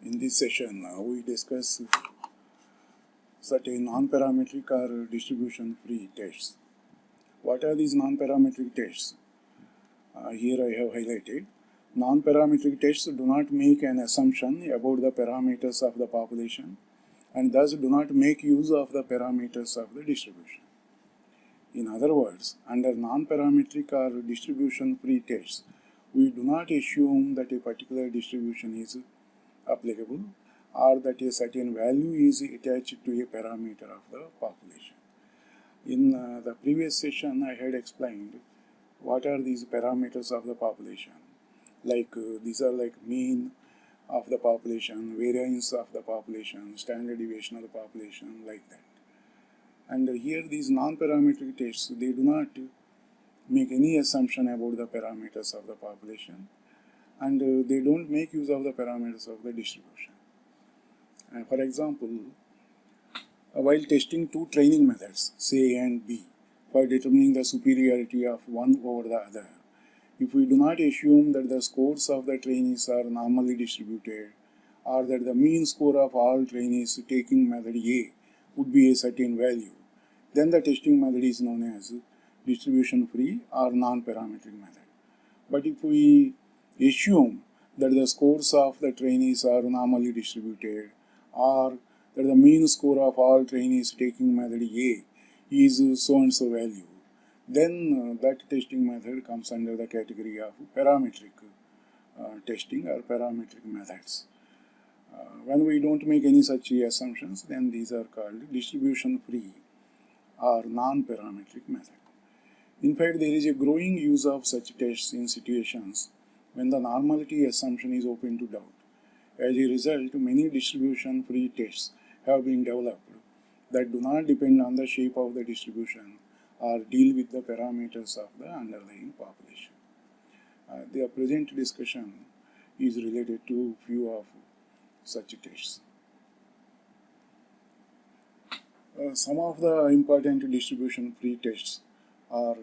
In this session, we discuss certain non-parametric or distribution-free tests. What are these non-parametric tests? Here I have highlighted. Non-parametric tests do not make an assumption about the parameters of the population and thus do not make use of the parameters of the distribution. In other words, under non-parametric or distribution-free tests, we do not assume that a particular distribution is applicable or that a certain value is attached to a parameter of the population. In the previous session, I had explained what are these parameters of the population. These are like mean of the population, variance of the population, standard deviation of the population, like that. And here these non-parametric tests, they do not make any assumption about the parameters of the population, and they don't make use of the parameters of the distribution. For example, while testing two training methods, say A and B, for determining the superiority of one over the other, if we do not assume that the scores of the trainees are normally distributed, or that the mean score of all trainees taking method A would be a certain value, then the testing method is known as distribution-free or non-parametric method. But if we assume that the scores of the trainees are normally distributed, or that the mean score of all trainees taking method A is so and so value, then that testing method comes under the category of parametric testing or parametric methods. When we don't make any such assumptions, then these are called distribution-free or non-parametric method. In fact, there is a growing use of such tests in situations when the normality assumption is open to doubt. As a result, many distribution-free tests have been developed that do not depend on the shape of the distribution or deal with the parameters of the underlying population. The present discussion is related to few of such tests. Some of the important distribution-free tests are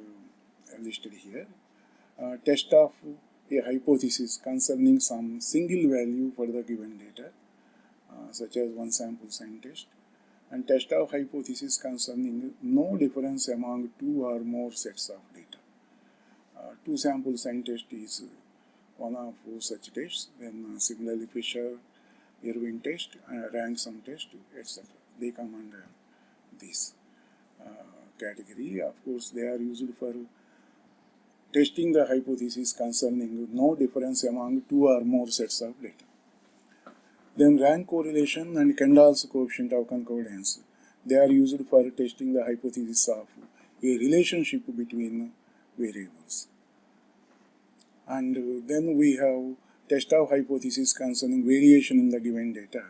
listed here. Test of a hypothesis concerning some single value for the given data, such as one sample sign test, and test of hypothesis concerning no difference among two or more sets of data. Two sample sign test is one of such tests. Then similarly Fisher-Irving test, rank sum test, etc. They come under this category. Of course, they are used for testing the hypothesis concerning no difference among two or more sets of data. Then rank correlation and Kendall's coefficient of concordance, they are used for testing the hypothesis of a relationship between variables. And then we have test of hypothesis concerning variation in the given data,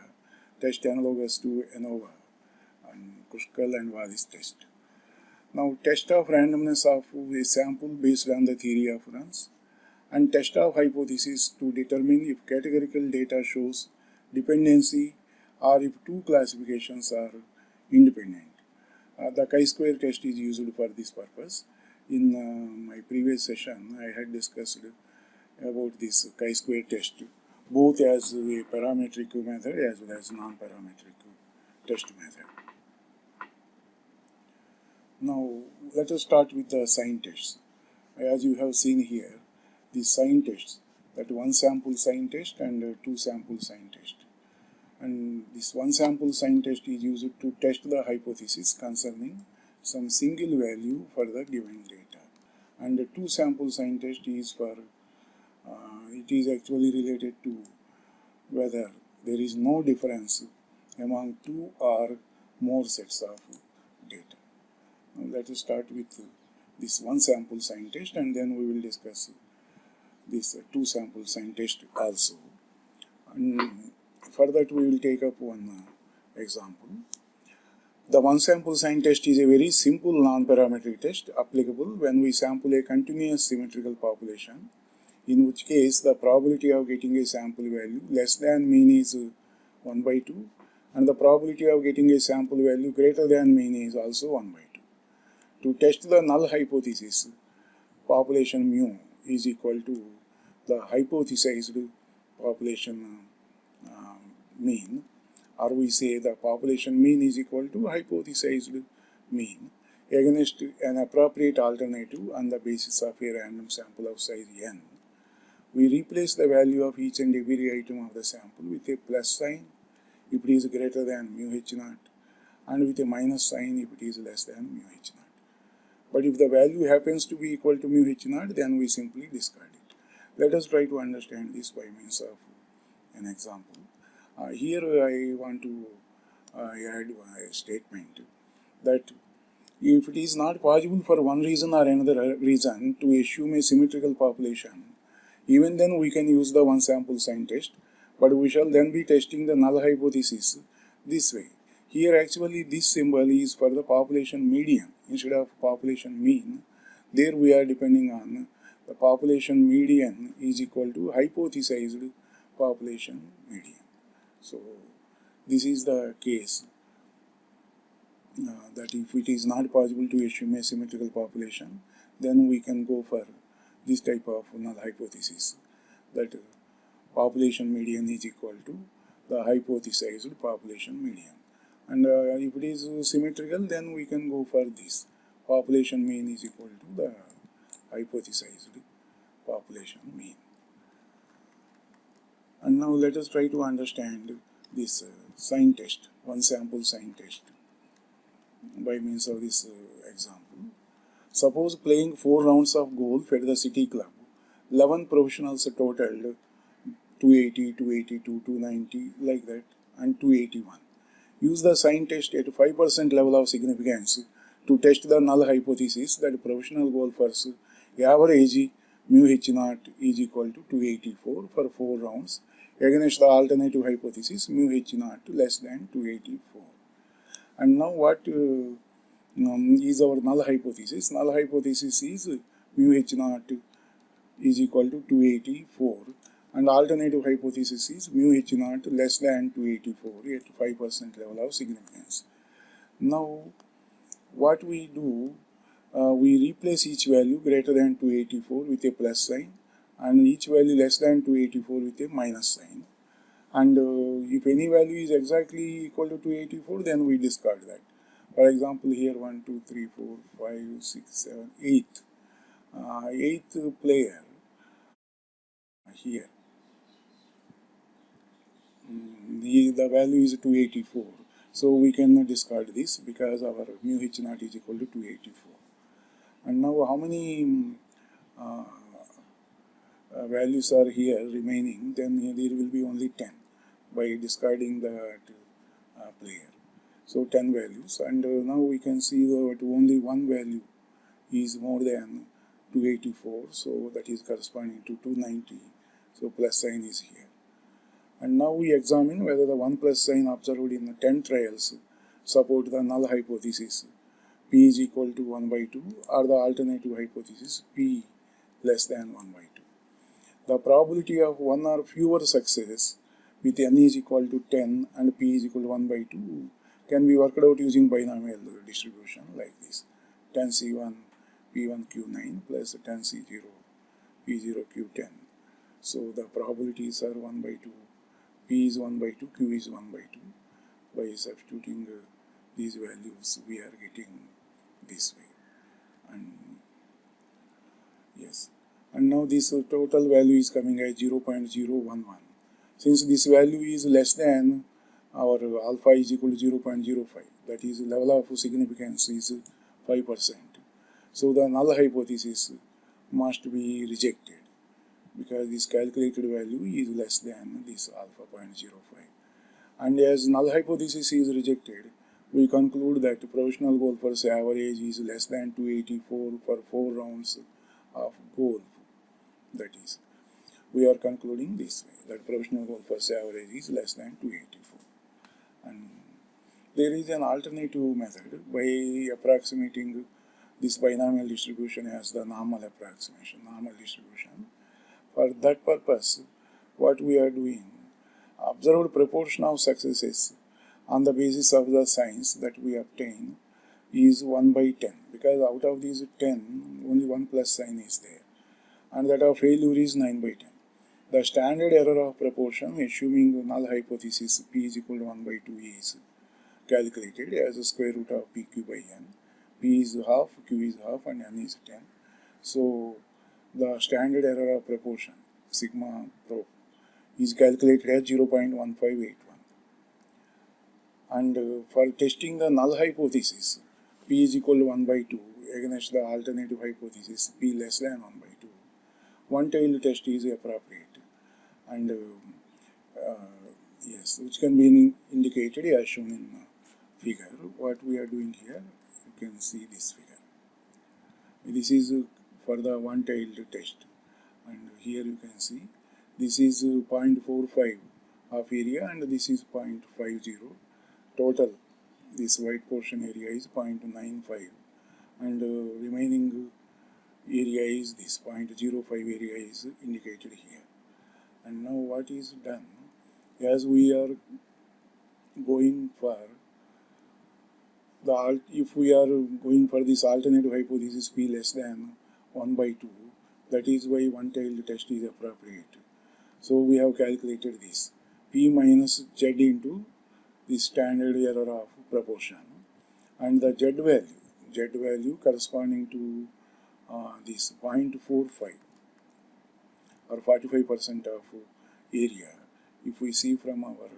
test analogous to ANOVA and Kruskal and Wallis test. Now, test of randomness of a sample based on the theory of runs, and test of hypothesis to determine if categorical data shows dependency or if two classifications are independent. The chi-square test is used for this purpose. In my previous session, I had discussed about this chi-square test, both as a parametric method as well as non-parametric test method. Now, let us start with the sign tests. As you have seen here, the sign tests, that one sample sign test and two sample sign test. And this one sample sign test is used to test the hypothesis concerning some single value for the given data. And the two sample sign test is for, it is actually related to whether there is no difference among two or more sets of data. Let us start with this one sample sign test, and then we will discuss this two sample sign test also. And for that we will take up one example. The one sample sign test is a very simple non-parametric test applicable when we sample a continuous symmetrical population, in which case the probability of getting a sample value less than mean is 1 by 2, and the probability of getting a sample value greater than mean is also 1 by 2. To test the null hypothesis, population mu is equal to the hypothesized population mean, or we say the population mean is equal to hypothesized mean against an appropriate alternative on the basis of a random sample of size n. We replace the value of each and every item of the sample with a plus sign if it is greater than mu h naught, and with a minus sign if it is less than mu h naught. But if the value happens to be equal to mu h naught, then we simply discard it. Let us try to understand this by means of an example. Here I want to add a statement that if it is not possible for one reason or another reason to assume a symmetrical population, even then we can use the one sample sign test, but we shall then be testing the null hypothesis this way. Here actually this symbol is for the population median instead of population mean. There we are depending on the population median is equal to hypothesized population median. So this is the case that if it is not possible to assume a symmetrical population, then we can go for this type of null hypothesis, that population median is equal to the hypothesized population median. And if it is symmetrical, then we can go for this, population mean is equal to the hypothesized population mean. And now let us try to understand this sign test, one sample sign test, by means of this example. Suppose playing 4 rounds of golf at the City Club, 11 professionals totaled 280, 282, 290, like that, and 281. Use the sign test at 5% level of significance to test the null hypothesis that professional golfers average mu h naught is equal to 284 for 4 rounds against the alternative hypothesis mu h naught less than 284. And now what is our null hypothesis? Null hypothesis is mu h naught is equal to 284, and alternative hypothesis is mu h naught less than 284 at 5% level of significance. Now what we do, we replace each value greater than 284 with a plus sign and each value less than 284 with a minus sign. And if any value is exactly equal to 284, then we discard that. For example, here 1, 2, 3, 4, 5, 6, 7, 8. Eighth player here. The value is 284. So we can discard this because our mu h naught is equal to 284. And now how many values are here remaining? Then there will be only 10 by discarding the player. So 10 values, and now we can see that only one value is more than 284, so that is corresponding to 290, so plus sign is here. And now we examine whether the 1 plus sign observed in the 10 trials support the null hypothesis p is equal to 1 by 2 or the alternative hypothesis p less than 1 by 2. The probability of one or fewer successes with n is equal to 10 and p is equal to 1 by 2 can be worked out using binomial distribution like this: 10c1 p1 q9 plus 10c0 p0 q10. So the probabilities are 1 by 2, p is 1 by 2, q is 1 by 2. By substituting these values, we are getting this way. And yes, and now this total value is coming as 0.011. Since this value is less than our alpha is equal to 0.05, that is level of significance is 5%. So the null hypothesis must be rejected because this calculated value is less than this alpha 0.05. And as null hypothesis is rejected, we conclude that professional golfers' average is less than 284 for 4 rounds of golf. That is, we are concluding this way, that professional golfers' average is less than 284. And there is an alternative method by approximating this binomial distribution as the normal approximation, normal distribution. For that purpose, what we are doing, observed proportion of successes on the basis of the signs that we obtain is 1 by 10, because out of these 10, only 1 plus sign is there, and that of failure is 9 by 10. The standard error of proportion, assuming null hypothesis p is equal to 1 by 2, is calculated as the square root of pq by n. P is half, q is half, and n is 10. So the standard error of proportion, sigma pro, is calculated as 0.1581. And for testing the null hypothesis, p is equal to 1 by 2 against the alternative hypothesis p less than 1 by 2, one-tailed test is appropriate. And yes, which can be indicated as shown in figure. What we are doing here, you can see this figure. This is for the one-tailed test, and here you can see this is 0.45 of area and this is 0.50. Total, this white portion area is 0.95, and remaining area is this 0.05 area is indicated here. And now what is done, as we are going for the, if we are going for this alternative hypothesis p less than 1 by 2, that is why one-tailed test is appropriate. So we have calculated this p minus z into the standard error of proportion, and the z value corresponding to this 0.45 or 45% of area. If we see from our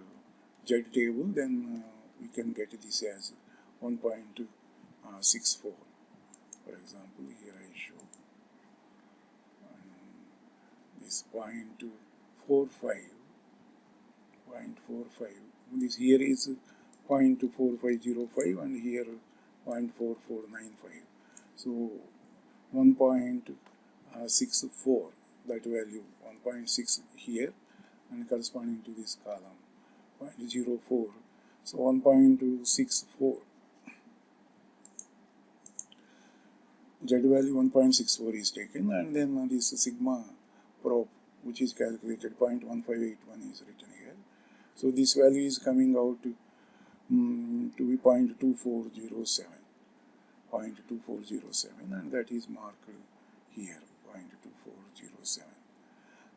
z table, then we can get this as 1.64. For example, here I show this 0.45. This here is 0.4505 and here 0.4495. So 1.64, that value 1.6 here, and corresponding to this column 0.04. So 1.64. Z value 1.64 is taken, and then this sigma prop, which is calculated 0.1581, is written here. So this value is coming out to be 0.2407, and that is marked here 0.2407.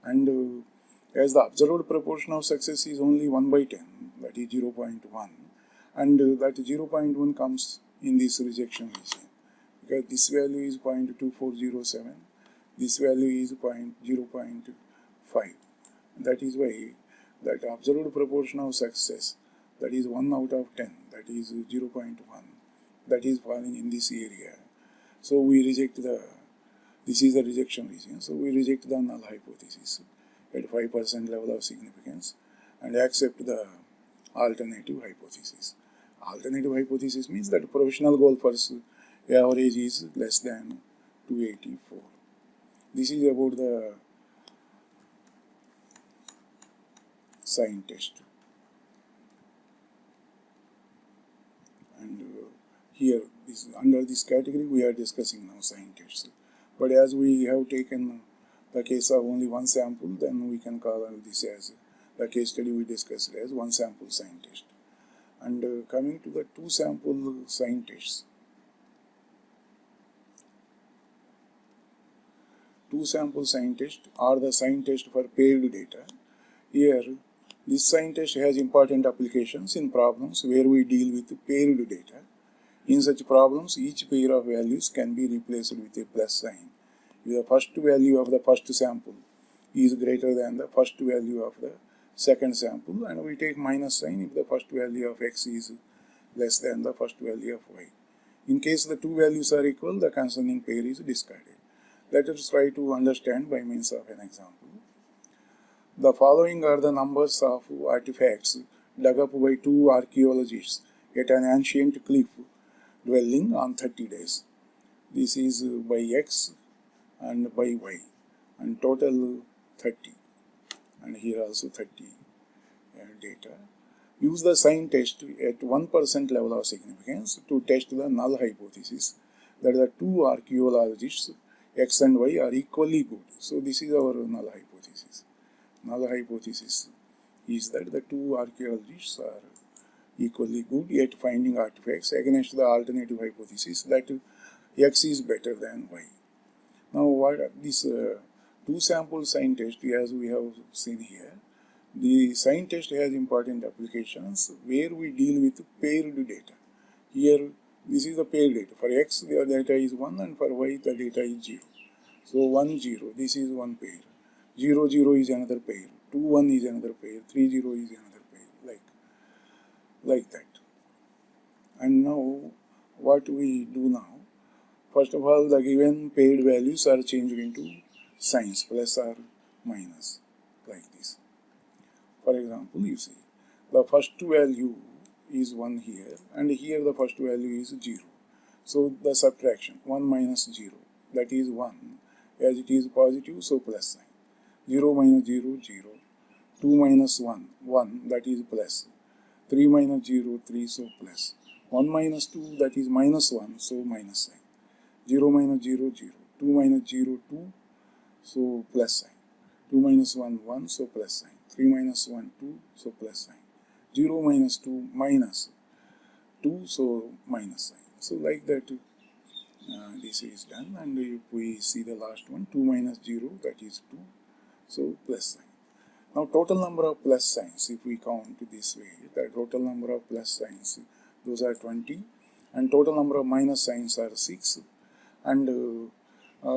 And as the observed proportion of success is only 1 by 10, that is 0.1, and that 0.1 comes in this rejection region, because this value is 0.2407, this value is 0.5. That is why that observed proportion of success, that is 1 out of 10, that is 0.1, that is falling in this area. So we reject this is the rejection region, so we reject the null hypothesis at 5% level of significance and accept the alternative hypothesis. Alternative hypothesis means that professional golfers' average is less than 284. This is about the sign test. And here, under this category, we are discussing now sign tests. But as we have taken the case of only one sample, then we can call this as the case study we discussed as one sample sign test. And coming to the two sample sign tests. Two sample sign test are the sign test for paired data. Here, this sign test has important applications in problems where we deal with paired data. In such problems, each pair of values can be replaced with a plus sign. If the first value of the first sample is greater than the first value of the second sample, and we take minus sign if the first value of x is less than the first value of y. In case the two values are equal, the concerning pair is discarded. Let us try to understand by means of an example. The following are the numbers of artifacts dug up by two archaeologists at an ancient cliff dwelling on 30 days. This is by x and by y, and total 30, and here also 30 data. Use the sign test at 1% level of significance to test the null hypothesis that the two archaeologists x and y are equally good. So this is our null hypothesis. Null hypothesis is that the two archaeologists are equally good at finding artifacts against the alternative hypothesis that x is better than y. Now what this two sample sign test, as we have seen here. The sign test has important applications where we deal with paired data. Here, this is the paired data. For x, the data is 1, and for y, the data is 0. So 1, 0, this is one pair. 0, 0 is another pair. 2, 1 is another pair. 3, 0 is another pair. Like that. And now, what we do now? First of all, the given paired values are changed into signs, plus or minus, like this. For example, you see, the first value is 1 here, and here the first value is 0. So the subtraction, 1 minus 0, that is 1. As it is positive, so plus sign. 0 minus 0, 0. 2 minus 1, 1, that is plus. 3 minus 0, 3, so plus. 1 minus 2, that is minus 1, so minus sign. 0 minus 0, 0. 2 minus 0, 2, so plus sign. 2 minus 1, 1, so plus sign. 3 minus 1, 2, so plus sign. 0 minus 2, minus 2, so minus sign. So like that, this is done. And if we see the last one, 2 minus 0, that is 2, so plus sign. Now total number of plus signs, if we count this way, the total number of plus signs, those are 20, and total number of minus signs are 6, and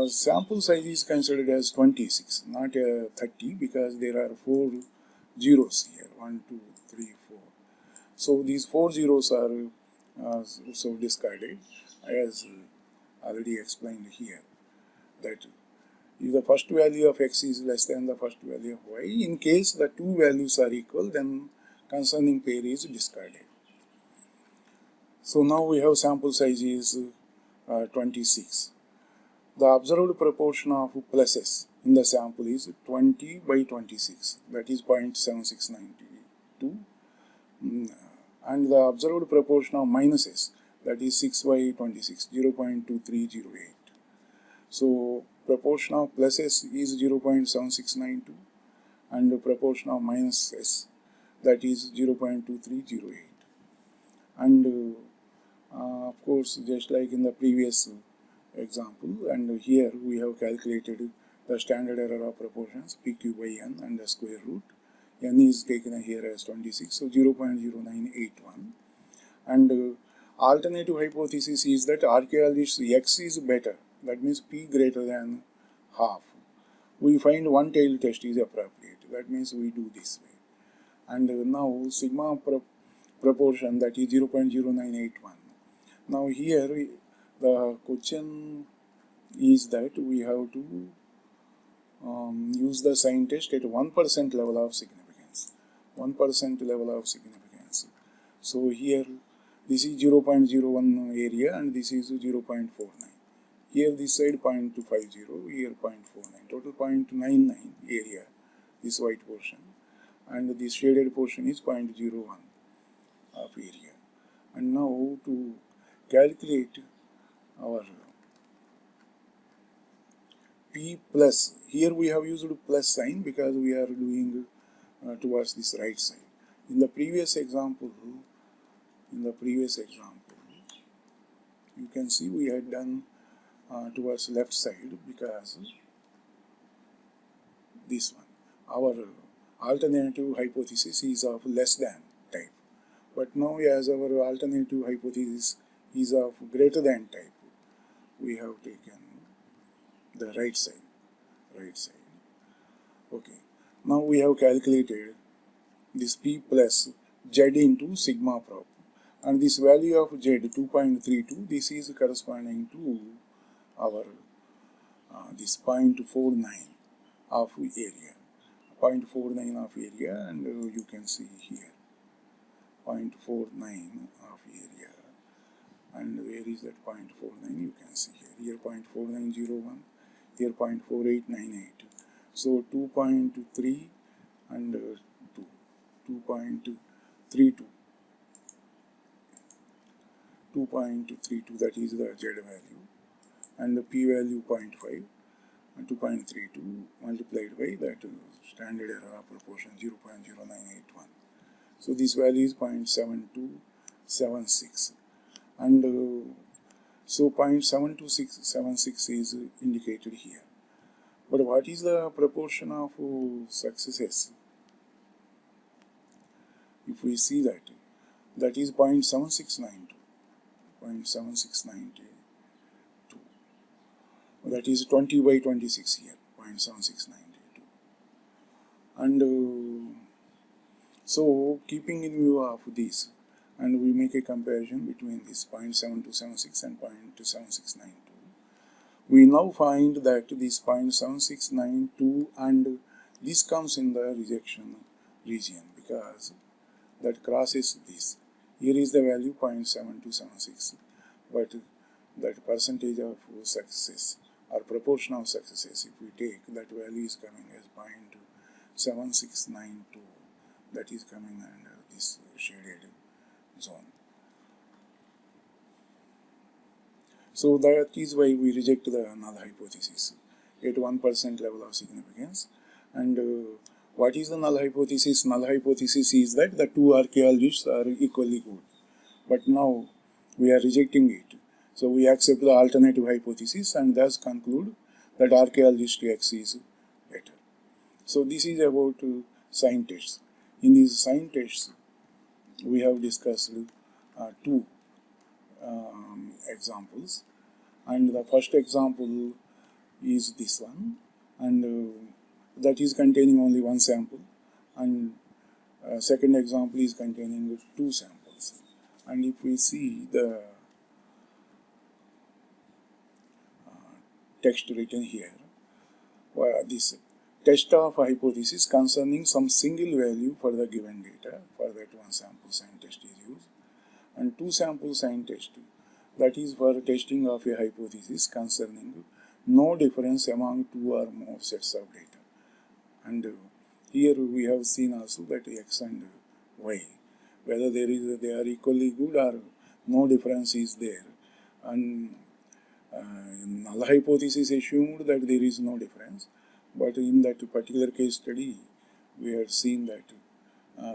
sample size is considered as 26, not 30, because there are 4 zeros here, 1, 2, 3, 4. So these 4 zeros are so discarded, as already explained here, that if the first value of x is less than the first value of y, in case the two values are equal, then concerning pair is discarded. So now we have sample size is 26. The observed proportion of pluses in the sample is 20 by 26, that is 0.7692, and the observed proportion of minuses, that is 6 by 26, 0.2308. So proportion of pluses is 0.7692, and the proportion of minuses, that is 0.2308. And of course, just like in the previous example, and here we have calculated the standard error of proportions, PQ by n, and the square root. N is taken here as 26, so 0.0981. And alternative hypothesis is that archaeologists x is better, that means p greater than half. We find one tail test is appropriate, that means we do this way. And now sigma proportion, that is 0.0981. Now here the question is that we have to use the sign test at 1% level of significance. 1% level of significance. So here this is 0.01 area and this is 0.49. Here this side 0.250, here 0.49. Total 0.99 area, this white portion. And this shaded portion is 0.01 of area. And now to calculate our P plus, here we have used plus sign because we are doing towards this right side. In the previous example, you can see we had done towards left side because this one, our alternative hypothesis is of less than type. But now as our alternative hypothesis is of greater than type, we have taken the right side. Okay. Now we have calculated this P plus Z into sigma prop. And this value of Z, 2.32, this is corresponding to our this 0.49 of area. 0.49 of area, and you can see here 0.49 of area. And where is that 0.49? You can see here 0.4901, here 0.4898. So 2.3 and 2.32. 2.32, that is the Z value, and the P value 0.5 and 2.32 multiplied by that standard error of proportion 0.0981. So this value is 0.7276, and so 0.72676 is indicated here. But what is the proportion of successes? If we see that, that is 0.7692. 0.7692. That is 20 by 26 here, 0.7692. And so, keeping in view of this, and we make a comparison between this 0.7276 and 0.7692, we now find that this 0.7692 and this comes in the rejection region because that crosses this. Here is the value 0.7276, but that percentage of success or proportion of successes, if we take, that value is coming as 0.7692, that is coming under this shaded zone. So that is why we reject the null hypothesis at 1% level of significance. And what is the null hypothesis? Null hypothesis is that the two archaeologists are equally good. But now we are rejecting it. So we accept the alternative hypothesis and thus conclude that archaeologist X is better. So this is about sign tests. In these sign tests, we have discussed two examples, and the first example is this one, and that is containing only one sample, and second example is containing two samples. And if we see the text written here, this test of hypothesis concerning some single value for the given data, for that one sample sign test is used, and two sample sign test, that is for testing of a hypothesis concerning no difference among two or more sets of data. And here we have seen also that X and Y, whether they are equally good or no difference is there, and null hypothesis assumed that there is no difference, but in that particular case study we have seen that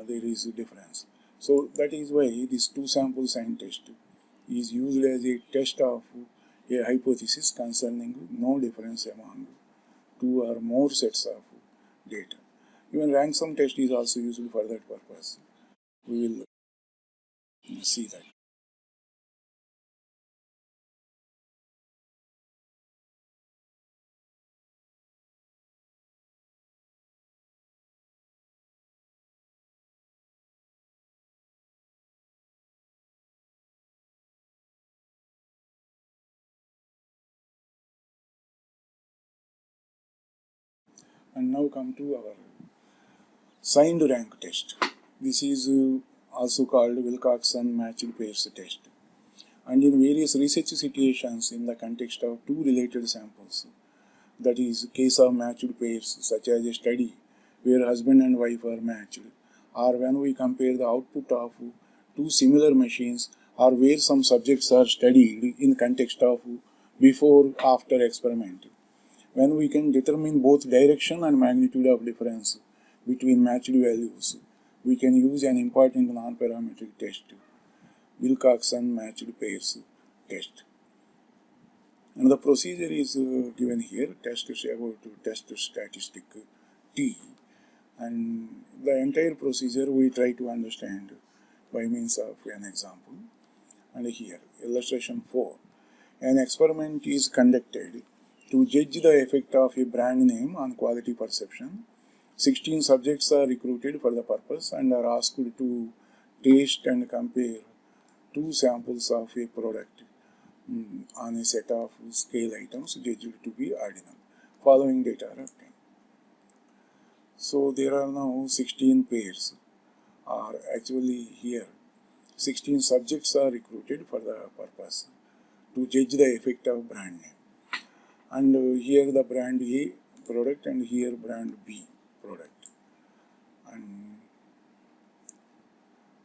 there is a difference. So that is why this two sample sign test is used as a test of a hypothesis concerning no difference among two or more sets of data. Even rank sum test is also used for that purpose. We will see that. And now come to our signed rank test. This is also called Wilcoxon matched pairs test. And in various research situations in the context of two related samples, that is case of matched pairs such as a study where husband and wife are matched, or when we compare the output of two similar machines, or where some subjects are studied in context of before after experiment, when we can determine both direction and magnitude of difference between matched values, we can use an important non-parametric test, Wilcoxon matched pairs test. And the procedure is given here, test is about test statistic T, and the entire procedure we try to understand by means of an example. And here, illustration 4, an experiment is conducted to judge the effect of a brand name on quality perception. 16 subjects are recruited for the purpose and are asked to taste and compare two samples of a product on a set of scale items judged to be ordinal. Following data are obtained. So there are now 16 pairs, or actually here 16 subjects are recruited for the purpose to judge the effect of brand name. And here the brand A product and here brand B product. And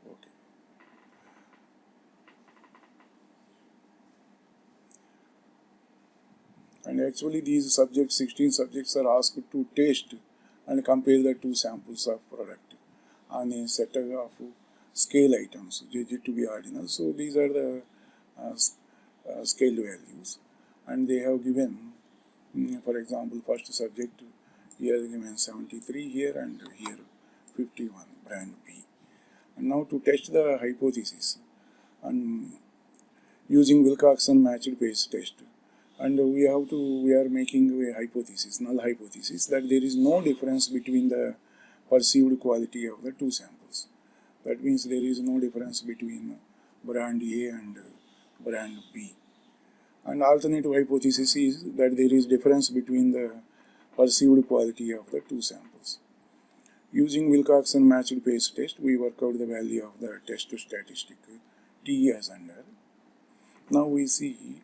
okay. And actually these subjects, 16 subjects are asked to taste and compare the two samples of product on a set of scale items judged to be ordinal. So these are the scale values, and they have given For example, first subject here given 73 here and here 51, brand B. And now to test the hypothesis and using Wilcoxon matched Bayes test, and we are making a hypothesis, null hypothesis, that there is no difference between the perceived quality of the two samples. That means there is no difference between brand A and brand B. And alternative hypothesis is that there is difference between the perceived quality of the two samples. Using Wilcoxon matched Bayes test, we work out the value of the test statistic T as under. Now we see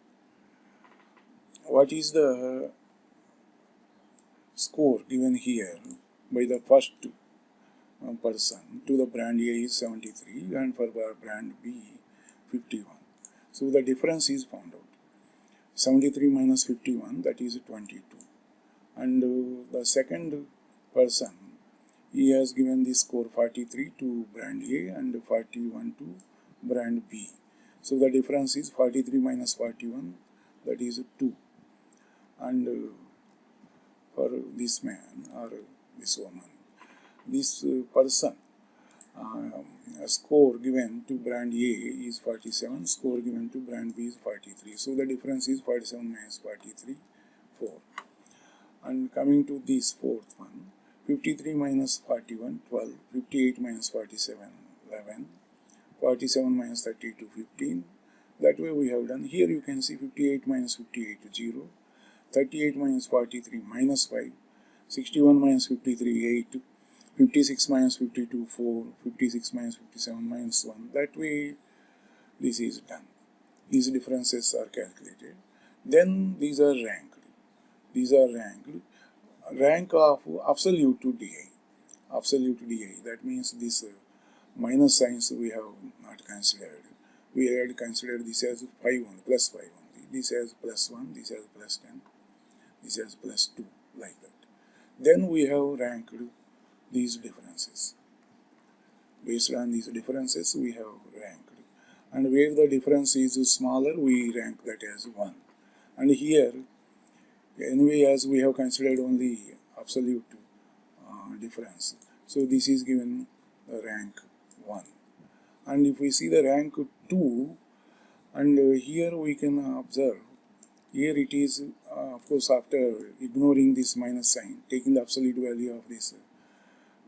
what is the score given here by the first person to the brand A is 73 and for brand B 51. So the difference is found out. 73 minus 51, that is 22. And the second person, he has given the score 43 to brand A and 41 to brand B. So the difference is 43 minus 41, that is 2. And for this man or this woman, this person, score given to brand A is 47, score given to brand B is 43. So the difference is 47 minus 43, 4. And coming to this fourth one, 53 minus 41, 12, 58 minus 47, 11, 47 minus 32, 15. That way we have done. Here you can see 58 minus 58, 0, 38 minus 43, minus 5, 61 minus 53, 8, 56 minus 52, 4, 56 minus 57, minus 1. That way this is done. These differences are calculated. Then these are ranked. These are ranked. Rank of absolute to DI. Absolute DI. That means this minus signs we have not considered. We had considered this as 5 only, plus 5 only. This as plus 1, this as plus 10, this as plus 2, like that. Then we have ranked these differences. Based on these differences, we have ranked. And where the difference is smaller, we rank that as 1. And here, anyway, as we have considered only absolute difference, so this is given the rank 1. And if we see the rank 2, and here we can observe, here it is, of course, after ignoring this minus sign, taking the absolute value of this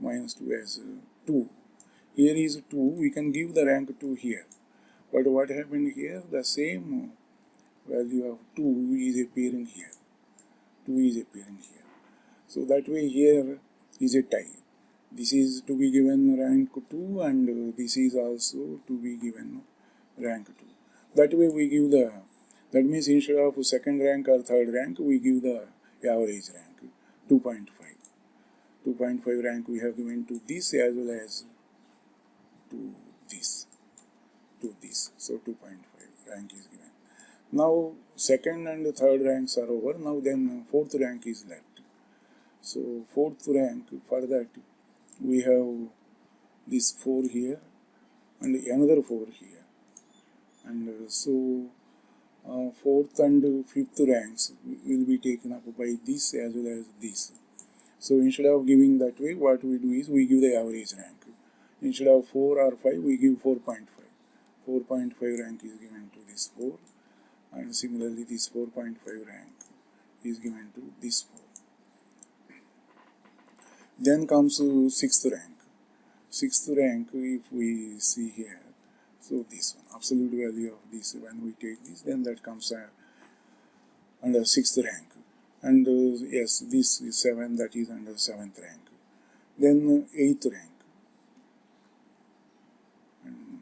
minus 2 as 2. Here is 2, we can give the rank 2 here. But what happened here, the same value of 2 is appearing here. 2 is appearing here. So that way here is a tie. This is to be given rank 2 and this is also to be given rank 2. That way we give the, that means instead of second rank or third rank, we give the average rank, 2.5. 2.5 rank we have given to this as well as to this. So 2.5 rank is given. Now second and third ranks are over. Now then fourth rank is left. So fourth rank, for that we have this 4 here and another 4 here. And so fourth and fifth ranks will be taken up by this as well as this. So instead of giving that way, what we do is we give the average rank. Instead of 4 or 5, we give 4.5. 4.5 rank is given to this 4. And similarly, this 4.5 rank is given to this 4. Then comes to sixth rank. Sixth rank, if we see here, so this one, absolute value of this, when we take this, then that comes under sixth rank. And yes, this is 7, that is under seventh rank. Then eighth rank. And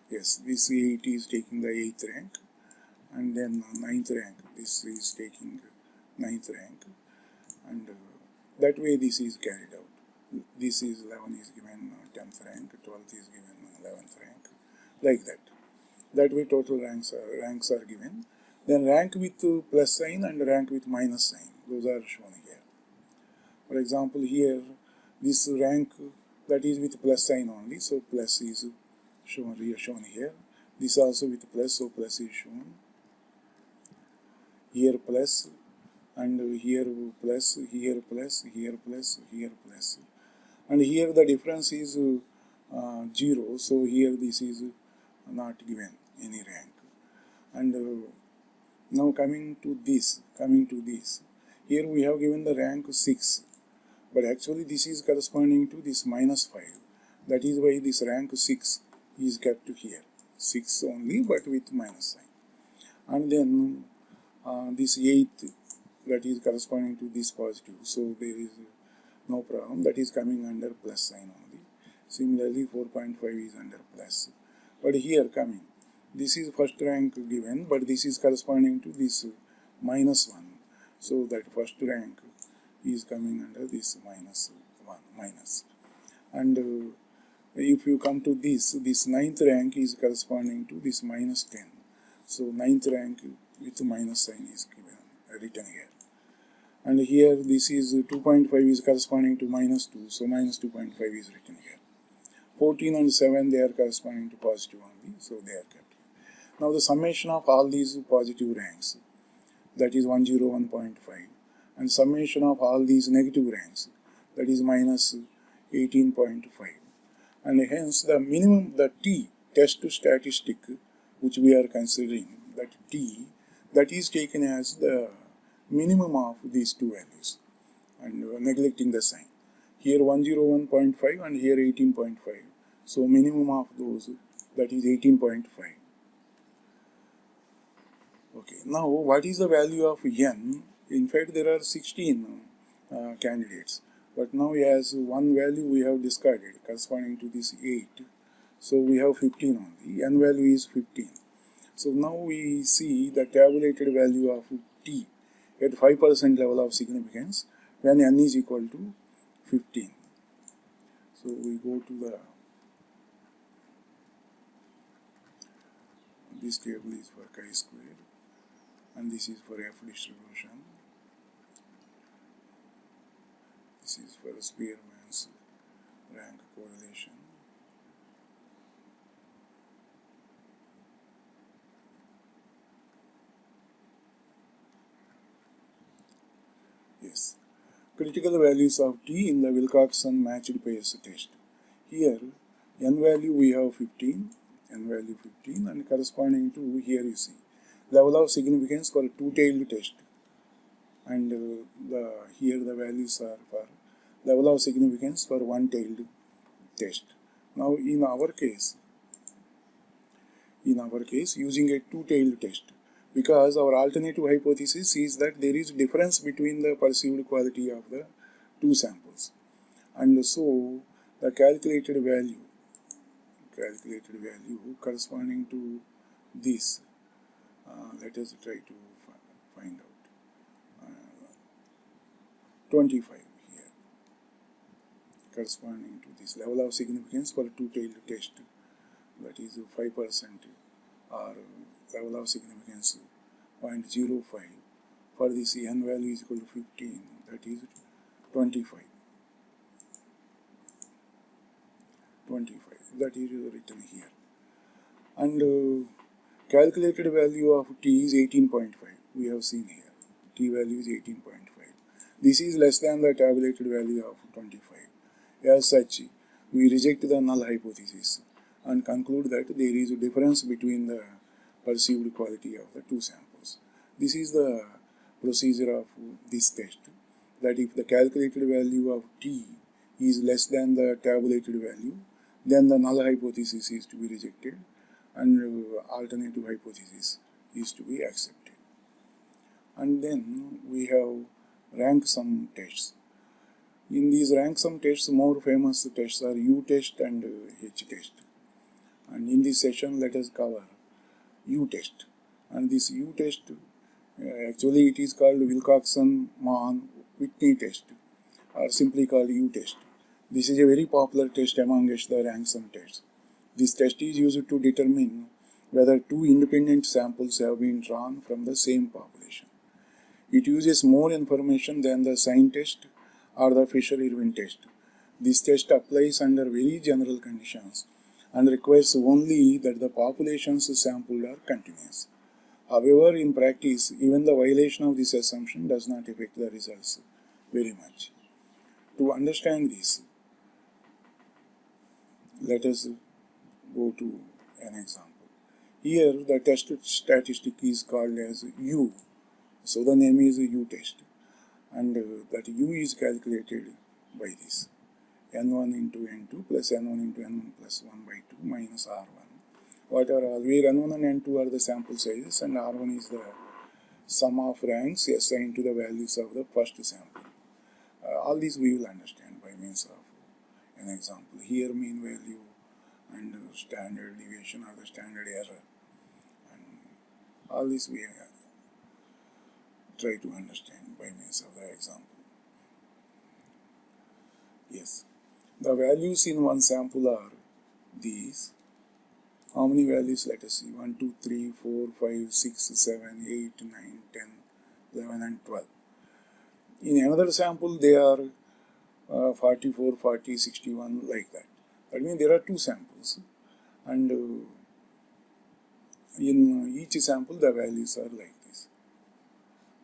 yes, this 8 is taking the 8th rank. And then ninth rank, this is taking ninth rank. And that way this is carried out. This is 11 is given 10th rank, 12th is given 11th rank, like that. That way total ranks are given. Then rank with plus sign and rank with minus sign, those are shown here. For example, here this rank that is with plus sign only, so plus is shown here. This also with plus, so plus is shown. here plus, and here plus, here plus, here plus, here plus, and here the difference is 0, so here this is not given any rank. And now coming to this, here we have given the rank 6, but actually this is corresponding to this minus 5. That is why this rank 6 is kept here, 6 only but with minus sign. And then this 8th, that is corresponding to this positive, so there is no problem, that is coming under plus sign only. Similarly 4.5 is under plus, but here coming, this is first rank given, but this is corresponding to this minus 1, so that first rank is coming under this minus 1, minus. And if you come to this 9th rank is corresponding to this minus 10, so 9th rank with minus sign is given, written here. And here this is 2.5 is corresponding to minus 2, so minus 2.5 is written here. 14 and 7, they are corresponding to positive only, so they are kept here. Now the summation of all these positive ranks, that is 101.5, and summation of all these negative ranks, that is minus 18.5. And hence the minimum, the T, test statistic, which we are considering, that T, that is taken as the minimum of these two values, and neglecting the sign. Here 101.5 and here 18.5. So minimum of those, that is 18.5. Okay, now what is the value of n? In fact, there are 16 candidates, but now as one value we have discarded corresponding to this 8. So we have 15 only, n value is 15. So now we see the tabulated value of T at 5% level of significance when n is equal to 15. So we go to the, this table is for chi-square and this is for F distribution. This is for Spearman's rank correlation. Yes. Critical values of T in the Wilcoxon matched pairs test. Here, n value we have 15, n value 15, and corresponding to, here you see, level of significance for a two-tailed test. And here the values are for level of significance for one-tailed test. Now in our case, using a two-tailed test, because our alternative hypothesis is that there is difference between the perceived quality of the two samples, and so the calculated value corresponding to this, let us try to find out, 25 here, corresponding to this level of significance for a two-tailed test, that is 5%, or level of significance 0.05. For this n value is equal to 15, that is 25. That is written here. And calculated value of T is 18.5. We have seen here. T value is 18.5. This is less than the tabulated value of 25. As such, we reject the null hypothesis and conclude that there is a difference between the perceived quality of the two samples. This is the procedure of this test, that if the calculated value of T is less than the tabulated value, then the null hypothesis is to be rejected and alternative hypothesis is to be accepted. And then we have rank sum tests. In these rank sum tests, more famous tests are U test and H test. And in this session, let us cover U test. And this U test, actually it is called Wilcoxon-Mann-Whitney test, or simply called U test. This is a very popular test amongst the rank sum tests. This test is used to determine whether two independent samples have been drawn from the same population. It uses more information than the sign test or the Fisher-Irwin test. This test applies under very general conditions and requires only that the populations sampled are continuous. However, in practice, even the violation of this assumption does not affect the results very much. To understand this, let us go to an example. Here, the test statistic is called as U. So the name is U test. And that U is calculated by this. N1 into N2 plus N1 into N1 plus 1 by 2 minus R1. What are all? Where N1 and N2 are the sample sizes and R1 is the sum of ranks assigned to the values of the first sample. All these we will understand by means of an example. Here mean value and standard deviation or the standard error. And all this we try to understand by means of the example. Yes. The values in one sample are these. How many values? Let us see. 1, 2, 3, 4, 5, 6, 7, 8, 9, 10, 11 and 12. In another sample they are 44, 40, 61 like that. That means there are two samples and in each sample the values are like this.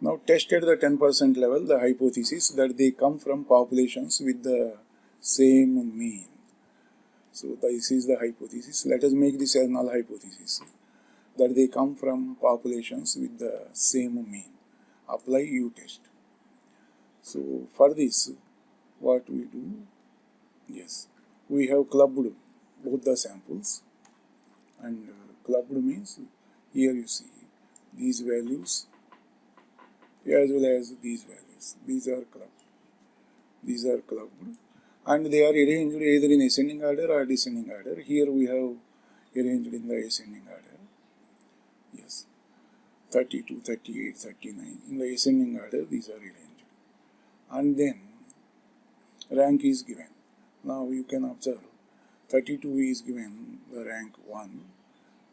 Now test at the 10% level the hypothesis that they come from populations with the same mean. So this is the hypothesis. Let us make this a null hypothesis that they come from populations with the same mean. Apply U test. So for this what we do, yes, we have clubbed both the samples and clubbed means here you see these values as well as these values. These are clubbed. These are clubbed and they are arranged either in ascending order or descending order. Here we have arranged in the ascending order. Yes, 32, 38, 39. In the ascending order these are arranged. And then rank is given. Now you can observe 32 is given the rank 1,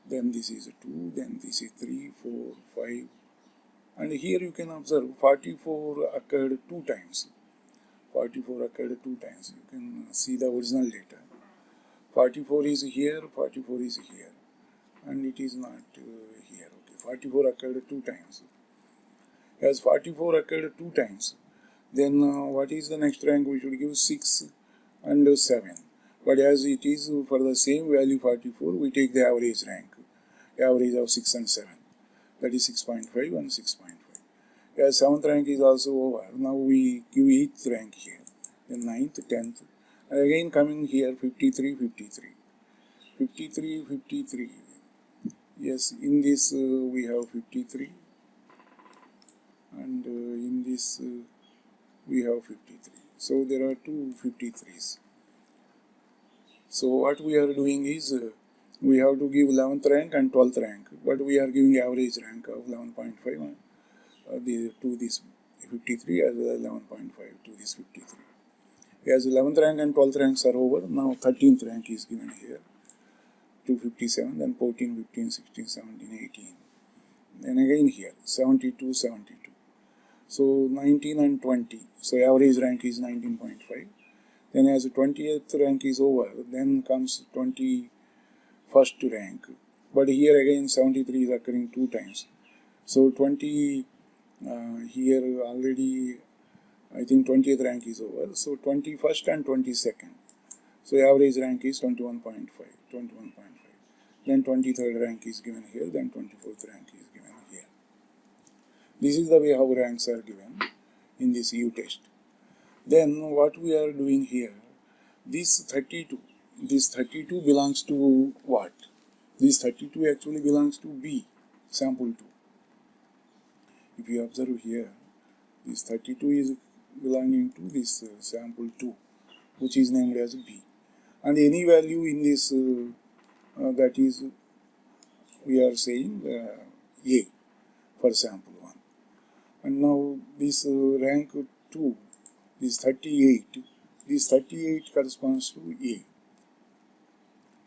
then this is 2, then this is 3, 4, 5, and here you can observe 44 occurred 2 times. 44 occurred 2 times. You can see the original data. 44 is here, 44 is here, and it is not here. Okay, 44 occurred 2 times. As 44 occurred 2 times, then what is the next rank? We should give 6 and 7. But as it is for the same value 44, we take the average rank, average of 6 and 7. That is 6.5 and 6.5. As 7th rank is also over, now we give 8th rank here, then 9th, 10th, and again coming here 53, 53. 53, 53. Yes, in this we have 53, and in this we have 53. So there are two 53s. So what we are doing is we have to give 11th rank and 12th rank, but we are giving average rank of 11.5 to this 53 as well as 11.5 to this 53. As 11th rank and 12th ranks are over, now 13th rank is given here, 257, then 14, 15, 16, 17, 18. Then again here, 72, 72. So 19 and 20. So average rank is 19.5. Then as 20th rank is over, then comes 21st rank. But here again 73 is occurring 2 times. So 20 here already I think 20th rank is over. So 21st and 22nd. So average rank is 21.5. Then 23rd rank is given here. Then 24th rank is given here. This is the way how ranks are given in this U test. Then what we are doing here, this 32 belongs to what? This 32 actually belongs to B, sample 2. If you observe here, this 32 is belonging to this sample 2, which is named as B. And any value in this, that is, we are saying A for sample 1. And now this rank 2, this 38 corresponds to A.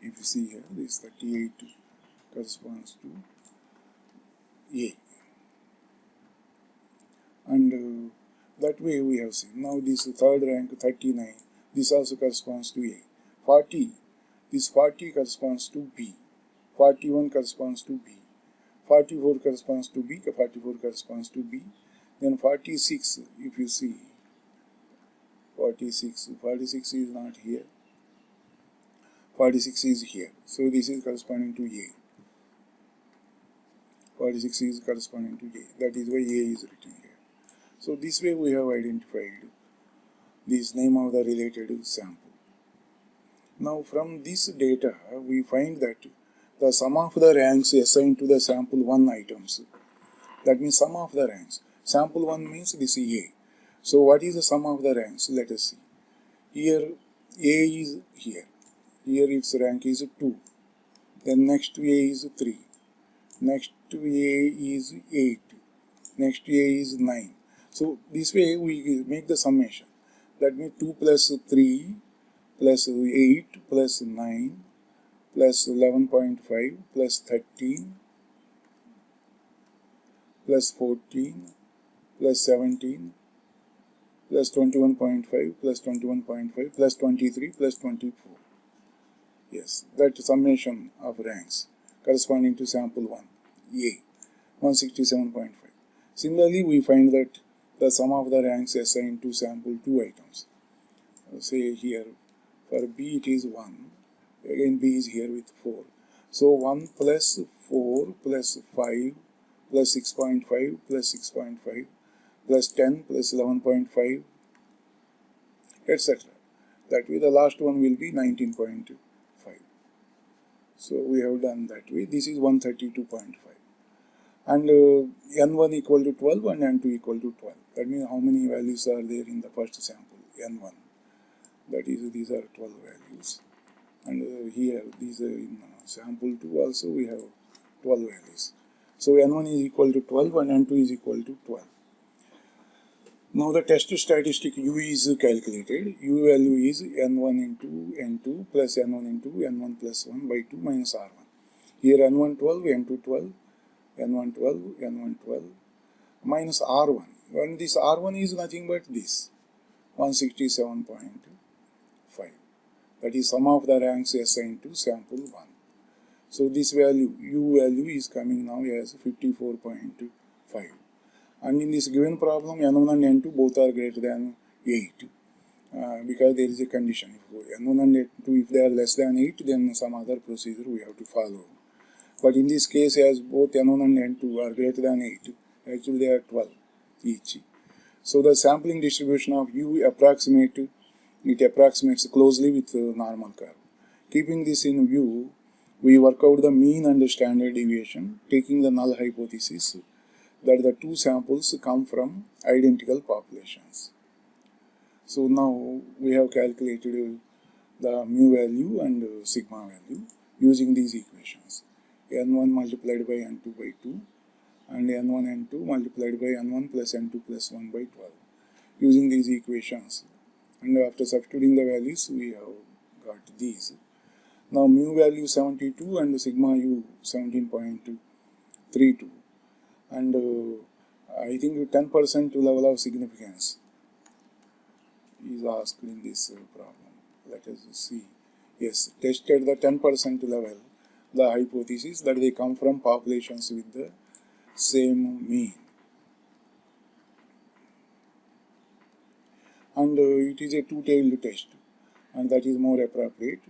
If you see here, this 38 corresponds to A. And that way we have seen. Now this third rank 39, this also corresponds to A. 40, this 40 corresponds to B. 41 corresponds to B. 44 corresponds to B, 44 corresponds to B. Then 46, if you see, 46 is not here. 46 is here. So this is corresponding to A. 46 is corresponding to A. That is why A is written here. So this way we have identified this name of the related sample. Now from this data we find that the sum of the ranks assigned to the sample 1 items. That means sum of the ranks. Sample 1 means this is A. So what is the sum of the ranks? Let us see. Here A is here. Here its rank is 2. Then next to A is 3. Next to A is 8. Next to A is 9. So this way we make the summation. That means 2 plus 3 plus 8 plus 9 plus 11.5 plus 13 plus 14 plus 17 plus 21.5 plus 21.5 plus 23 plus 24. Yes, that summation of ranks corresponding to sample 1, A, 167.5. Similarly, we find that the sum of the ranks assigned to sample 2 items. Say here, for B it is 1, again B is here with 4. So 1 plus 4 plus 5 plus 6.5 plus 6.5 plus 10 plus 11.5, etc. That way the last one will be 19.5. So we have done that way. This is 132.5. And N1 equal to 12 and N2 equal to 12. That means how many values are there in the first sample? N1. That is, these are 12 values. And here, these are in sample 2 also we have 12 values. So N1 is equal to 12 and N2 is equal to 12. Now the test statistic U is calculated. U value is N1 into N2 plus N1 into N1 plus 1 by 2 minus R1. Here N1 12, N2 12, N1 12, N1 12 minus R1. And this R1 is nothing but this, 167.5. That is sum of the ranks assigned to sample 1. So this value, U value is coming now as 54.5. And in this given problem, N1 and N2 both are greater than 8. Because there is a condition. If N1 and N2, if they are less than 8, then some other procedure we have to follow. But in this case, as both N1 and N2 are greater than 8, actually they are 12 each. So the sampling distribution of U approximates closely with the normal curve. Keeping this in view, we work out the mean and the standard deviation, taking the null hypothesis that the two samples come from identical populations. So now we have calculated the mu value and sigma value using these equations. N1 multiplied by N2 by 2 and N1 N2 multiplied by N1 plus N2 plus 1 by 12. Using these equations, and after substituting the values we have got these. Now mu value 72 and sigma u 17.32. And I think 10% level of significance is asked in this problem. Let us see. Yes, tested the 10% level, the hypothesis that they come from populations with the same mean. And it is a two-tailed test, and that is more appropriate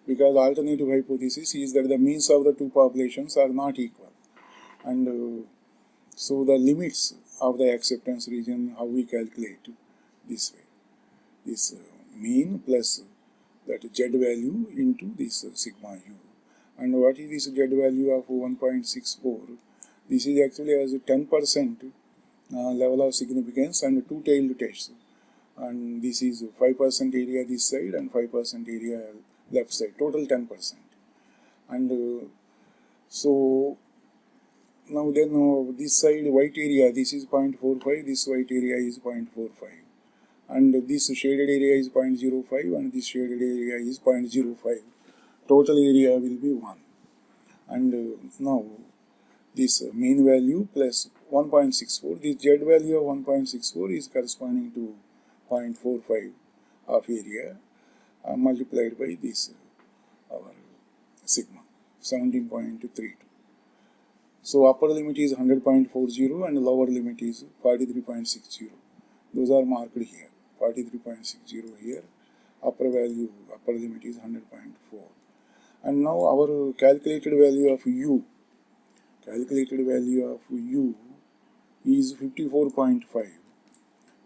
because alternative hypothesis is that the means of the two populations are not equal. And so the limits of the acceptance region, how we calculate this way, this mean plus that z value into this sigma u. And what is this z value of 1.64? This is actually as a 10% level of significance and two-tailed test. And this is 5% area this side and 5% area left side, total 10%. And so now then this side white area, this is 0.45, this white area is 0.45. And this shaded area is 0.05 and this shaded area is 0.05. Total area will be 1. And now this mean value plus 1.64, this z value of 1.64 is corresponding to 0.45 of area multiplied by this our sigma 17.32. So upper limit is 100.40 and lower limit is 43.60. Those are marked here. 43.60 here. Upper limit is 100.4. And now our calculated value of u is 54.5.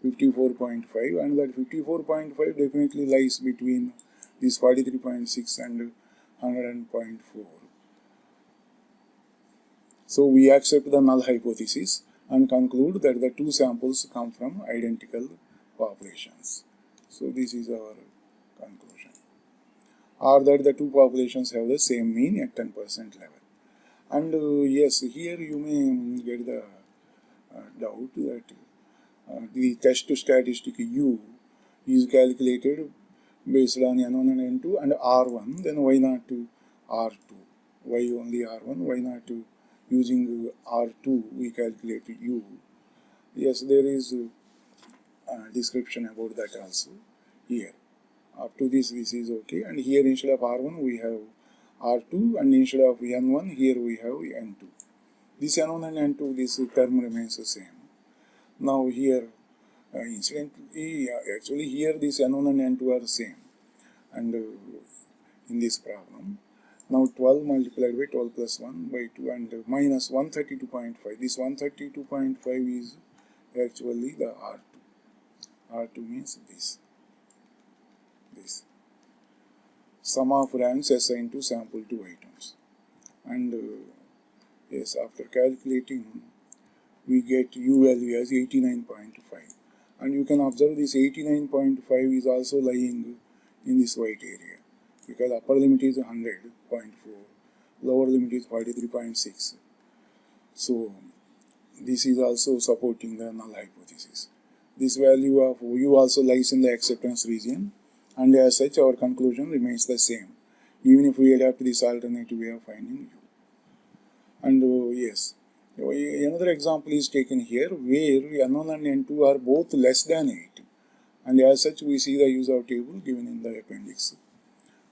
54.5, and that 54.5 definitely lies between this 43.6 and 100.4. So we accept the null hypothesis and conclude that the two samples come from identical populations. So this is our conclusion. Or that the two populations have the same mean at 10% level. And yes, here you may get the doubt that the test statistic U is calculated based on N1 and N2 and R1, then why not R2? Why only R1? Why not using R2 we calculate U? Yes, there is a description about that also here. Up to this is okay, and here instead of R1 we have R2, and instead of N1 here we have N2. This N1 and N2, this term remains the same. Now here, incidentally, actually here this N1 and N2 are the same, and in this problem, now 12 multiplied by 12 plus 1 by 2 and minus 132.5. This 132.5 is actually the R2. R2 means this. Sum of ranks assigned to sample 2 items. And yes, after calculating, we get U value as 89.5. And you can observe this 89.5 is also lying in this white area, because upper limit is 100.4, lower limit is 43.6. So this is also supporting the null hypothesis. This value of U also lies in the acceptance region, and as such our conclusion remains the same, even if we adapt this alternative way of finding U. And yes, another example is taken here where N1 and N2 are both less than 8, and as such we see the user table given in the appendix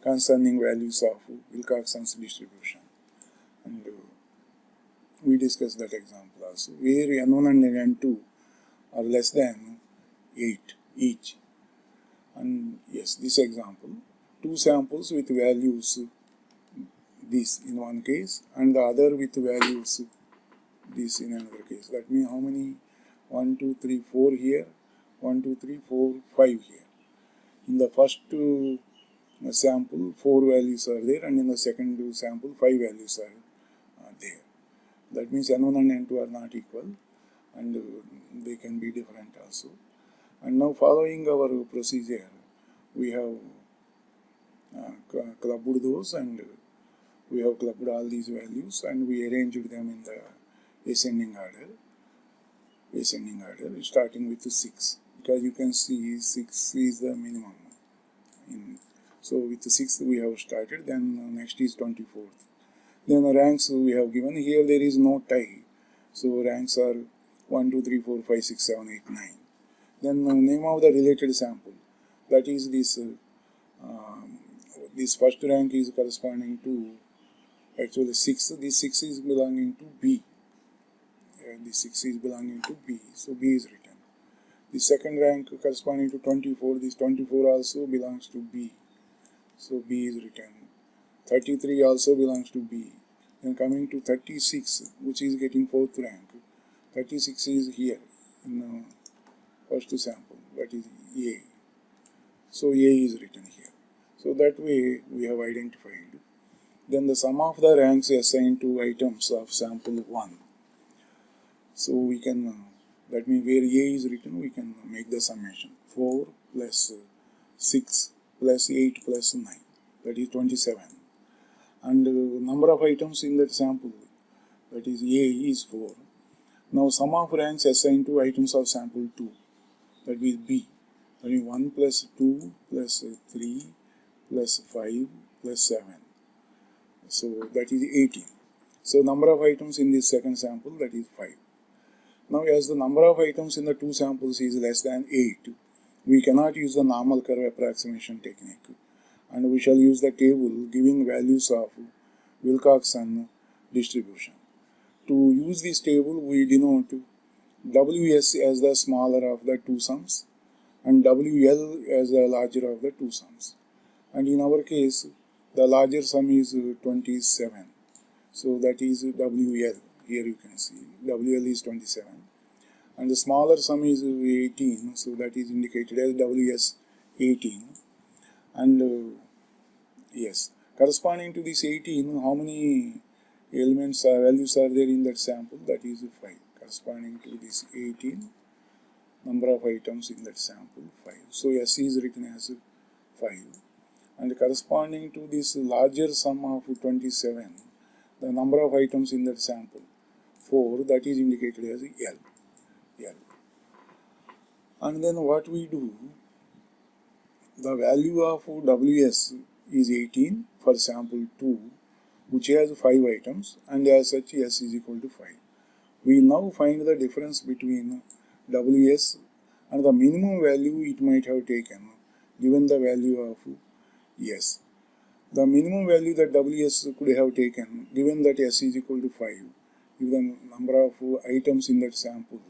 concerning values of Wilcoxon's distribution, and we discussed that example also where N1 and N2 are less than 8 each. And yes, this example, two samples with values this in one case and the other with values this in another case. That means how many? 1, 2, 3, 4 here, 1, 2, 3, 4, 5 here. In the first sample, 4 values are there, and in the second sample, 5 values are there. That means N1 and N2 are not equal, and they can be different also. And now following our procedure, we have clubbed those, and we have clubbed all these values, and we arranged them in the ascending order, starting with 6, because you can see 6 is the minimum. So with the 6th we have started, then next is 24th. Then the ranks we have given. Here there is no tie, so ranks are 1, 2, 3, 4, 5, 6, 7, 8, 9. Then the name of the related sample, that is this. This first rank is corresponding to actually 6. This 6 is belonging to B. This 6 is belonging to B, so B is written. The second rank corresponding to 24. This 24 also belongs to B, so B is written. 33 also belongs to B. Then coming to 36, which is getting 4th rank. 36 is here in the first sample, that is A. So A is written here. So that way we have identified. Then the sum of the ranks assigned to items of sample 1. So we can, that means where A is written, we can make the summation. 4 plus 6 plus 8 plus 9, that is 27. And number of items in that sample, that is A is 4. Now sum of ranks assigned to items of sample 2, that is B. That is 1 plus 2 plus 3 plus 5 plus 7. So that is 18. So number of items in this second sample, that is 5. Now as the number of items in the two samples is less than 8, we cannot use the normal curve approximation technique, and we shall use the table giving values of Wilcoxon distribution. To use this table, we denote WS as the smaller of the two sums and WL as the larger of the two sums. And in our case, the larger sum is 27. So that is WL. Here you can see WL is 27. And the smaller sum is 18. So that is indicated as WS 18. And yes, corresponding to this 18, how many elements or values are there in that sample? That is 5. Corresponding to this 18, number of items in that sample 5. So S is written as 5. And corresponding to this larger sum of 27, the number of items in that sample 4, that is indicated as L. And then what we do, the value of WS is 18 for sample 2, which has 5 items, and as such S is equal to 5. We now find the difference between WS and the minimum value it might have taken given the value of S. The minimum value that WS could have taken given that S is equal to 5, if the number of items in that sample,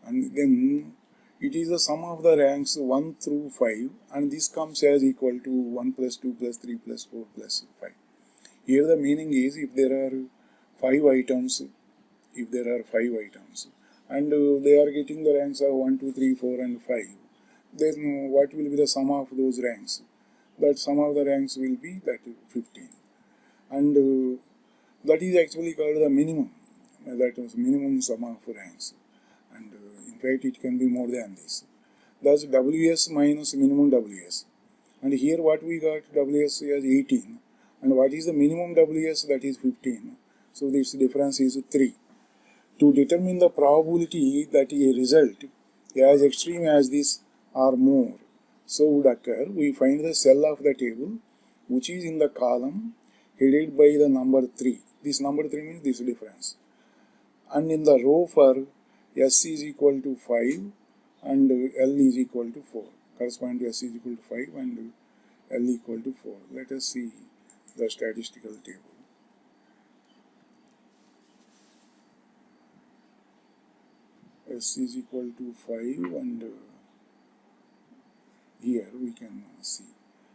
and then it is the sum of the ranks 1 through 5, and this comes as equal to 1 plus 2 plus 3 plus 4 plus 5. Here the meaning is if there are 5 items, and they are getting the ranks of 1, 2, 3, 4 and 5, then what will be the sum of those ranks? That sum of the ranks will be that 15. And that is actually called the minimum. That is minimum sum of ranks. And in fact it can be more than this. Thus WS minus minimum WS. And here what we got, WS is 18. And what is the minimum WS? That is 15. So this difference is 3. To determine the probability that a result as extreme as this or more so would occur, we find the cell of the table which is in the column headed by the number 3. This number 3 means this difference. And in the row for S is equal to 5 and L is equal to 4. Corresponding to S is equal to 5 and L equal to 4. Let us see the statistical table. S is equal to 5 and here we can see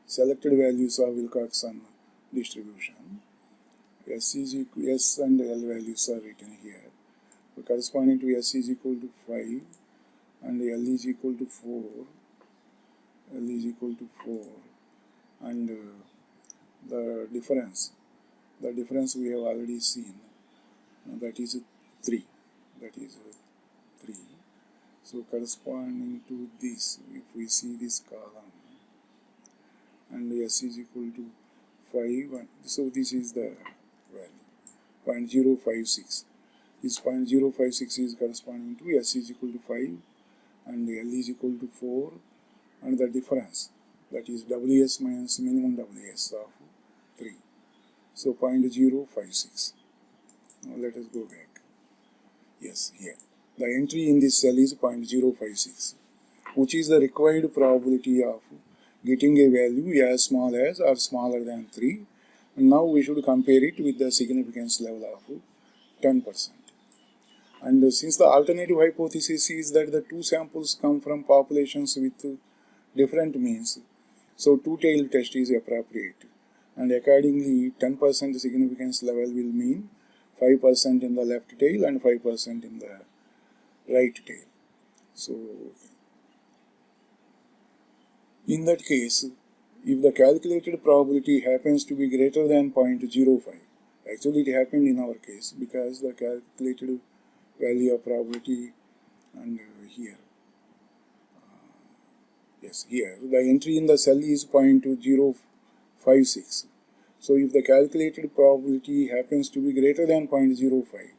selected values of Wilcoxon distribution. S and L values are written here. So corresponding to S is equal to 5 and L is equal to 4. And the difference we have already seen, that is 3. So corresponding to this, if we see this column and S is equal to 5, and so this is the value 0.056. This 0.056 is corresponding to S is equal to 5 and L is equal to 4, and the difference, that is WS minus minimum WS of 3. So 0.056. Now let us go back. Yes, here. The entry in this cell is 0.056, which is the required probability of getting a value as small as or smaller than 3. And now we should compare it with the significance level of 10%. And since the alternative hypothesis is that the two samples come from populations with different means, so two-tailed test is appropriate. And accordingly, 10% significance level will mean 5% in the left tail and 5% in the right tail. So in that case, if the calculated probability happens to be greater than 0.05, actually it happened in our case because the calculated value of probability, and here the entry in the cell is 0.056. So if the calculated probability happens to be greater than 0.05,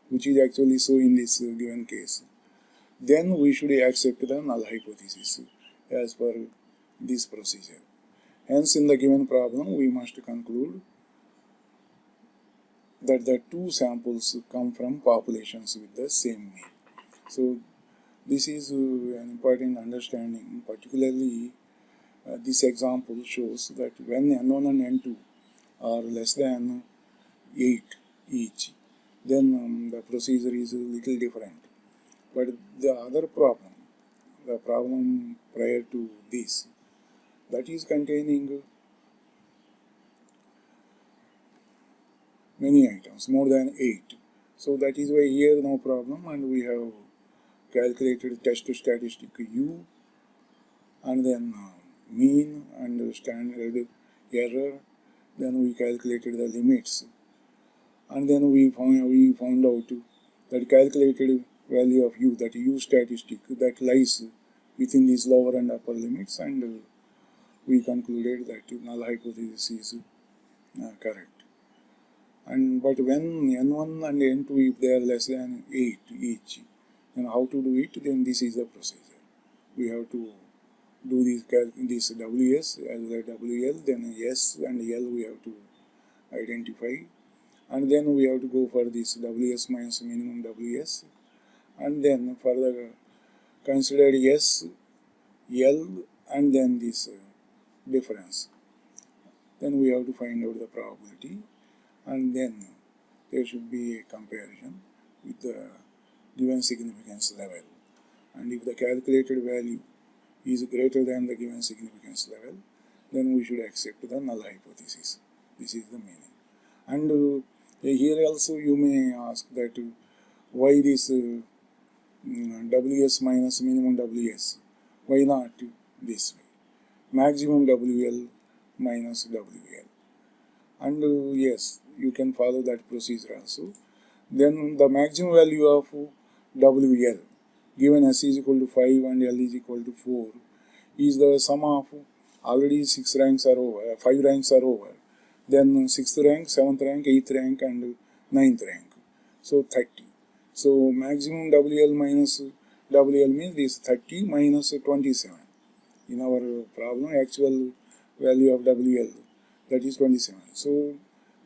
which is actually so in this given case, then we should accept the null hypothesis as per this procedure. Hence, in the given problem, we must conclude that the two samples come from populations with the same mean. So this is an important understanding. Particularly, this example shows that when N1 and N2 are less than 8 each, then the procedure is a little different. But the other problem, the problem prior to this, that is containing many items, more than 8. So that is why here no problem, and we have calculated test statistic U, and then mean and standard error. Then we calculated the limits, and then we found out that calculated value of U, that U statistic, that lies within these lower and upper limits, and we concluded that null hypothesis is correct. And but when n1 and n2, if they are less than 8 each, then how to do it? Then this is the procedure. We have to do this WS as the WL, then S and L we have to identify, and then we have to go for this WS minus minimum WS, and then for the considered S, L, and then this difference. Then we have to find out the probability, and then there should be a comparison with the given significance level. And if the calculated value is greater than the given significance level, then we should accept the null hypothesis. This is the meaning. And here also you may ask that why this WS minus minimum WS? Why not this way? Maximum WL minus WL. And yes, you can follow that procedure also. Then the maximum value of WL, given S is equal to 5 and L is equal to 4, is the sum of already 6 ranks are over, 5 ranks are over, then 6th rank, 7th rank, 8th rank, and 9th rank. So 30. So maximum WL minus WL means this 30 minus 27. In our problem, actual value of WL, that is 27. So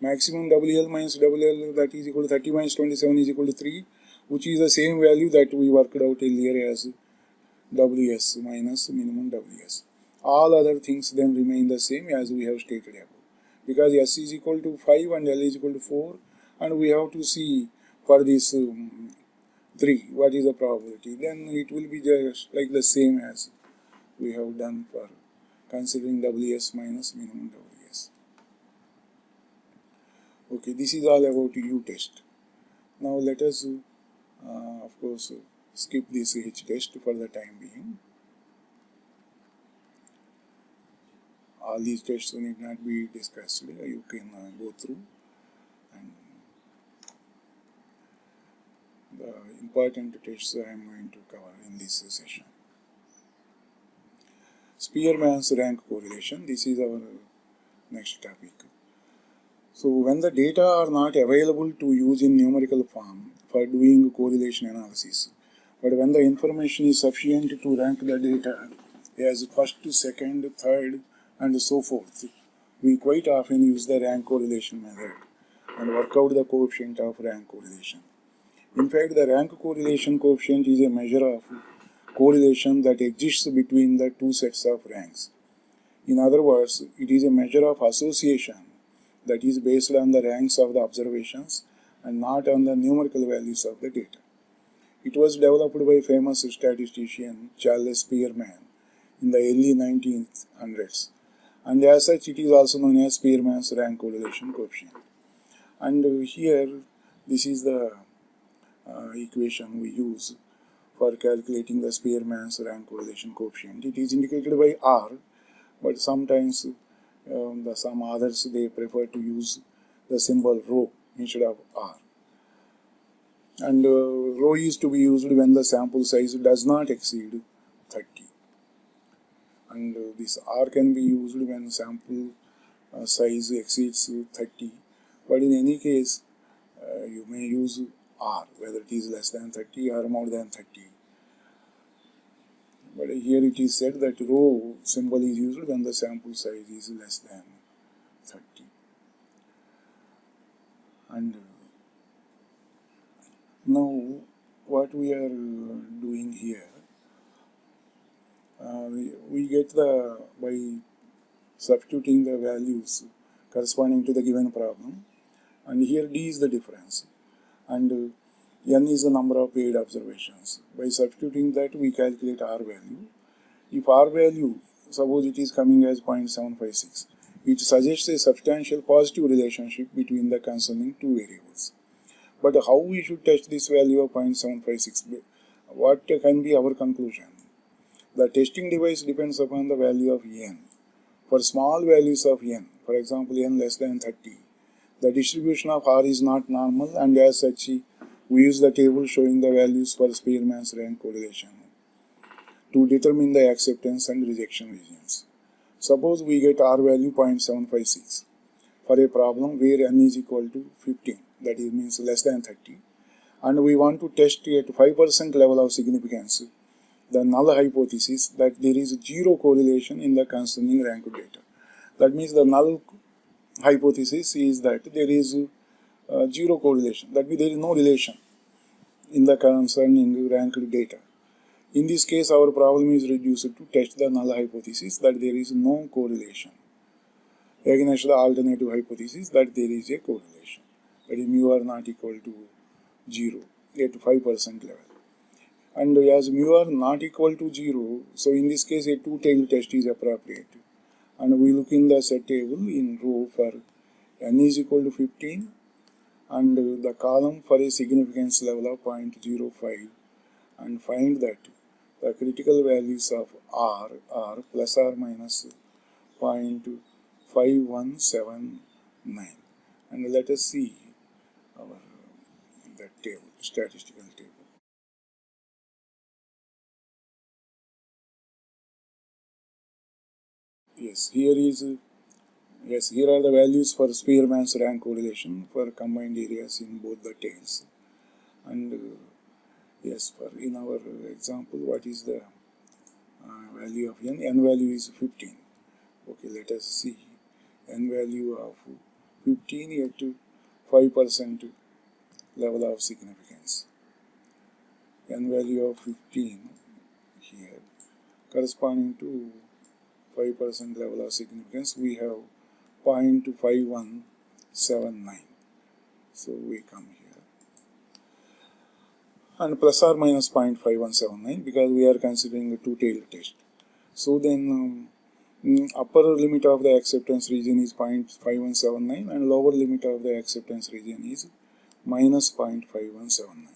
maximum WL minus WL, that is equal to 30 minus 27 is equal to 3, which is the same value that we worked out earlier as WS minus minimum WS. All other things then remain the same as we have stated above, because S is equal to 5 and L is equal to 4, and we have to see for this 3 what is the probability. Then it will be just like the same as we have done for considering WS minus minimum WS. Okay, this is all about U test. Now let us of course skip this H test for the time being. All these tests need not be discussed. You can go through, and the important tests I am going to cover in this session. Spearman's rank correlation. This is our next topic. So when the data are not available to use in numerical form for doing correlation analysis, but when the information is sufficient to rank the data as first, second, third, and so forth, we quite often use the rank correlation method and work out the coefficient of rank correlation. In fact, the rank correlation coefficient is a measure of correlation that exists between the two sets of ranks. In other words, it is a measure of association that is based on the ranks of the observations and not on the numerical values of the data. It was developed by famous statistician Charles Spearman in the early 1900s, and as such it is also known as Spearman's rank correlation coefficient. And here this is the equation we use for calculating the Spearman's rank correlation coefficient. It is indicated by R, but sometimes some others they prefer to use the symbol rho instead of R. And rho is to be used when the sample size does not exceed 30. And this R can be used when sample size exceeds 30. But in any case, you may use R, whether it is less than 30 or more than 30. But here it is said that rho symbol is used when the sample size is less than 30. And now what we are doing here, we get by substituting the values corresponding to the given problem, and here D is the difference, and N is the number of paid observations. By substituting that, we calculate R value. If R value, suppose it is coming as 0.756, it suggests a substantial positive relationship between the concerning two variables. But how we should test this value of 0.756? What can be our conclusion? The testing device depends upon the value of N. For small values of N, for example N less than 30, the distribution of R is not normal, and as such we use the table showing the values for Spearman's rank correlation to determine the acceptance and rejection regions. Suppose we get R value 0.756 for a problem where N is equal to 15, that is means less than 30, and we want to test at 5% level of significance the null hypothesis that there is zero correlation in the concerning rank data. That means the null hypothesis is that there is zero correlation, that means there is no relation in the concerning ranked data. In this case, our problem is reduced to test the null hypothesis that there is no correlation against the alternative hypothesis that there is a correlation, that is mu r not equal to 0 at 5% level. And as mu r not equal to 0, so in this case a two-tailed test is appropriate. And we look in the set table in row for N is equal to 15 and the column for a significance level of 0.05, and find that the critical values of R are plus or minus 0.5179. And let us see our that table, statistical table. Here are the values for Spearman's rank correlation for combined areas in both the tails. And in our example, what is the value of N? N value is 15. Okay, let us see. N value of 15 at 5% level of significance. N value of 15 here corresponding to 5% level of significance, we have 0.5179. So we come here. And plus or minus 0.5179 because we are considering a two-tailed test. So then upper limit of the acceptance region is 0.5179 and lower limit of the acceptance region is minus 0.5179.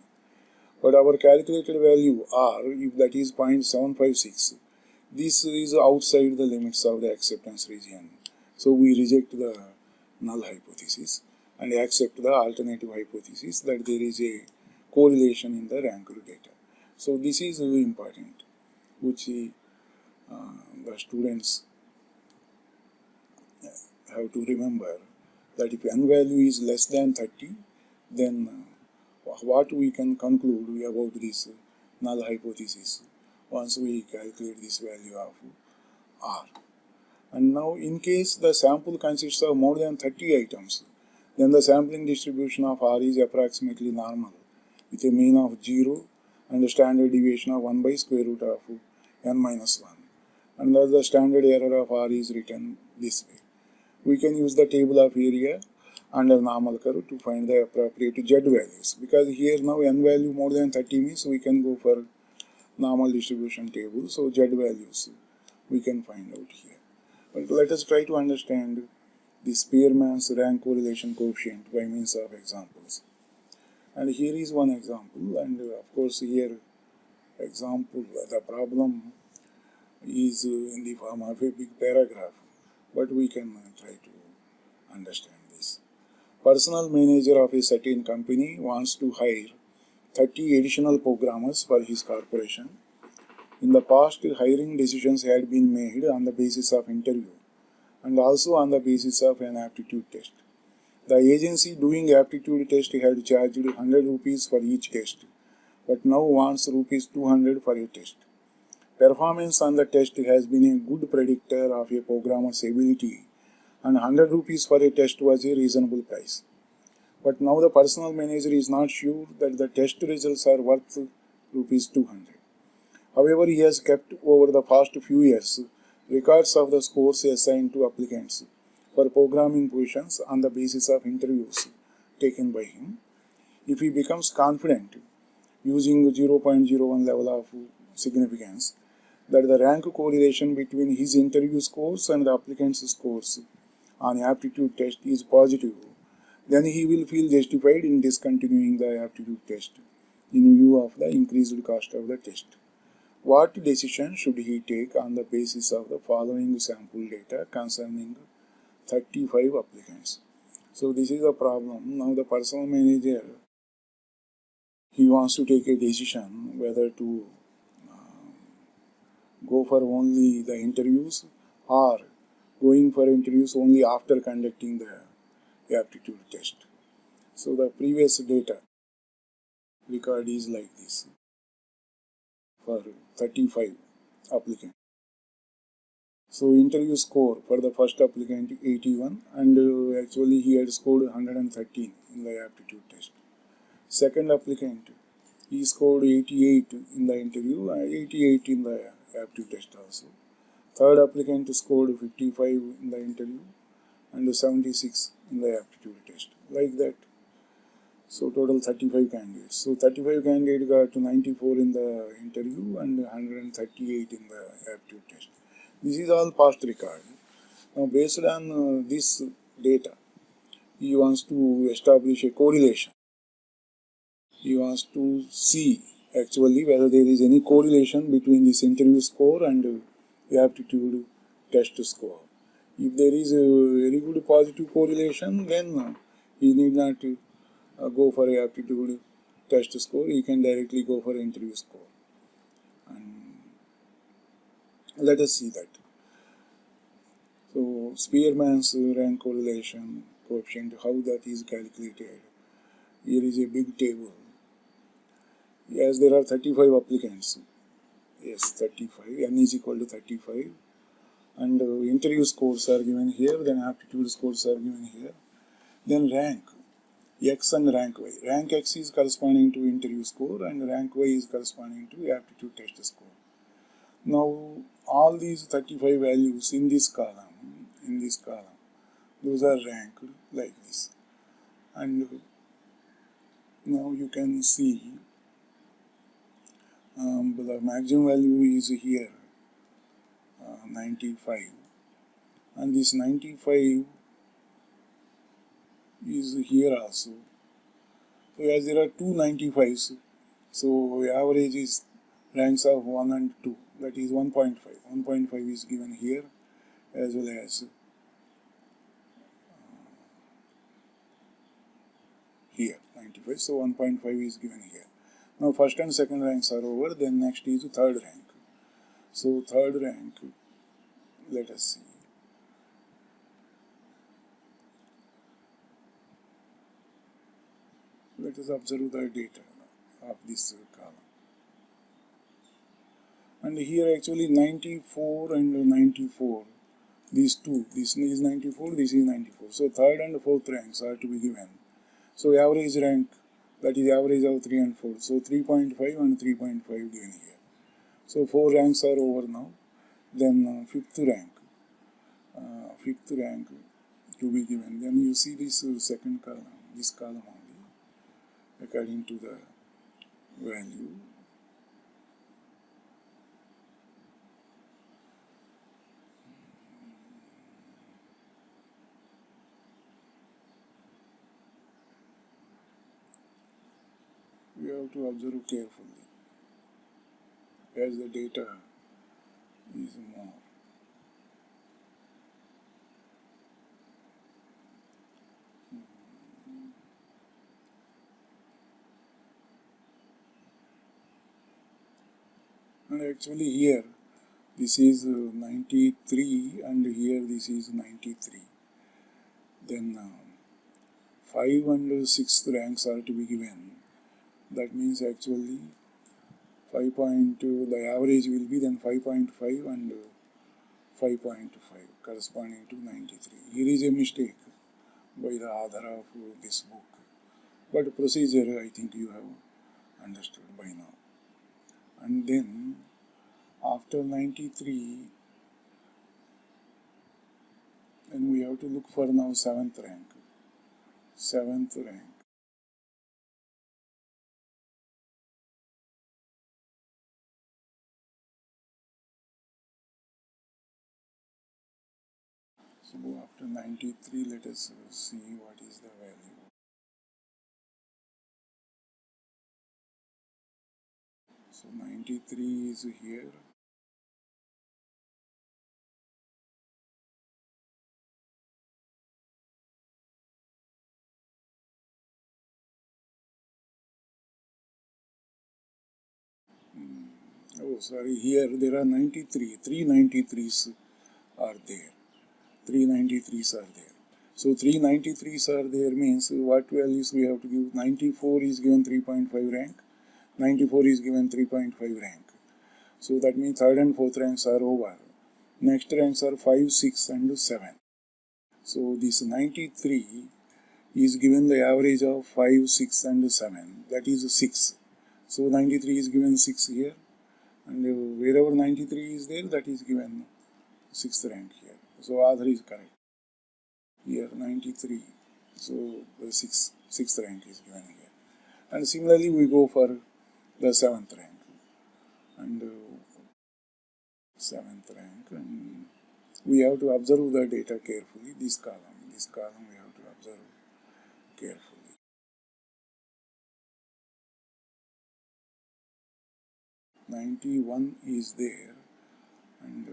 But our calculated value R, if that is 0.756, this is outside the limits of the acceptance region. So we reject the null hypothesis and accept the alternative hypothesis that there is a correlation in the ranked data. So this is very important, which the students have to remember, that if N value is less than 30, then what we can conclude about this null hypothesis once we calculate this value of R. And now in case the sample consists of more than 30 items, then the sampling distribution of R is approximately normal with a mean of 0 and a standard deviation of 1 by square root of N minus 1. And thus the standard error of R is written this way. We can use the table of area and a normal curve to find the appropriate Z values, because here now N value more than 30 means we can go for normal distribution table, so Z values we can find out here. But let us try to understand the Spearman's rank correlation coefficient by means of examples. And here is one example, and of course here example, the problem is in the form of a big paragraph, but we can try to understand this. Personnel manager of a certain company wants to hire 30 additional programmers for his corporation. In the past, hiring decisions had been made on the basis of interview and also on the basis of an aptitude test. The agency doing aptitude test had charged 100 rupees for each test, but now wants rupees 200 for a test. Performance on the test has been a good predictor of a programmer's ability, and 100 rupees for a test was a reasonable price. But now the personnel manager is not sure that the test results are worth rupees 200. However, he has kept over the past few years records of the scores assigned to applicants for programming positions on the basis of interviews taken by him. If he becomes confident using 0.01 level of significance that the rank correlation between his interview scores and the applicant's scores on aptitude test is positive, then he will feel justified in discontinuing the aptitude test in view of the increased cost of the test. What decision should he take on the basis of the following sample data concerning 35 applicants? So this is the problem. Now the personnel manager, he wants to take a decision whether to go for only the interviews or going for interviews only after conducting the aptitude test. So the previous data record is like this for 35 applicants. So interview score for the first applicant 81, and actually he had scored 113 in the aptitude test. Second applicant, he scored 88 in the interview and 88 in the aptitude test also. Third applicant scored 55 in the interview and 76 in the aptitude test. Like that. So total 35 candidates. So 35 candidates got 94 in the interview and 138 in the aptitude test. This is all past record. Now based on this data, he wants to establish a correlation. He wants to see actually whether there is any correlation between this interview score and the aptitude test score. If there is a very good positive correlation, then he need not go for a aptitude test score. He can directly go for interview score. And let us see that. So Spearman's rank correlation coefficient, how that is calculated. Here is a big table. As there are 35 applicants, yes, 35, n is equal to 35, and interview scores are given here, then aptitude scores are given here, then rank, x and rank y. Rank x is corresponding to interview score and rank y is corresponding to aptitude test score. Now, all these 35 values in this column, those are ranked like this. And now you can see the maximum value is here, 95, and this 95 is here also. So as there are two 95s, so average is ranks of 1 and 2, that is 1.5. 1.5 is given here as well as here, 95, so 1.5 is given here. Now first and second ranks are over, then next is third rank. So third rank, let us see. Let us observe the data of this column. And here actually 94 and 94, these two, this is 94, this is 94. So third and fourth ranks are to be given. So average rank, that is average of 3 and 4. So 3.5 and 3.5 given here. So 4 ranks are over now. Then fifth rank to be given. Then you see this second column, this column only, according to the value. We have to observe carefully as the data is more. And actually here this is 93 and here this is 93. Then 5 and 6th ranks are to be given. That means actually 5.2, the average will be then 5.5 and 5.5 corresponding to 93. Here is a mistake by the author of this book. But procedure I think you have understood by now. And then after 93, then we have to look for now 7th rank. 7th rank. So after 93, let us see what is the value. So 93 is here. Oh, sorry, here there are 93, 393s are there. 393s are there. So 393s are there means what values we have to give? 94 is given 3.5 rank, 94 is given 3.5 rank. So that means third and fourth ranks are over. Next ranks are 5, 6 and 7. So this 93 is given the average of 5, 6 and 7. That is 6. So 93 is given 6 here. And wherever 93 is there, that is given 6th rank here. So Adhar is correct. Here 93. So the 6th rank is given here. And similarly we go for the 7th rank. And 7th rank. And we have to observe the data carefully. This column we have to observe carefully. 91 is there, and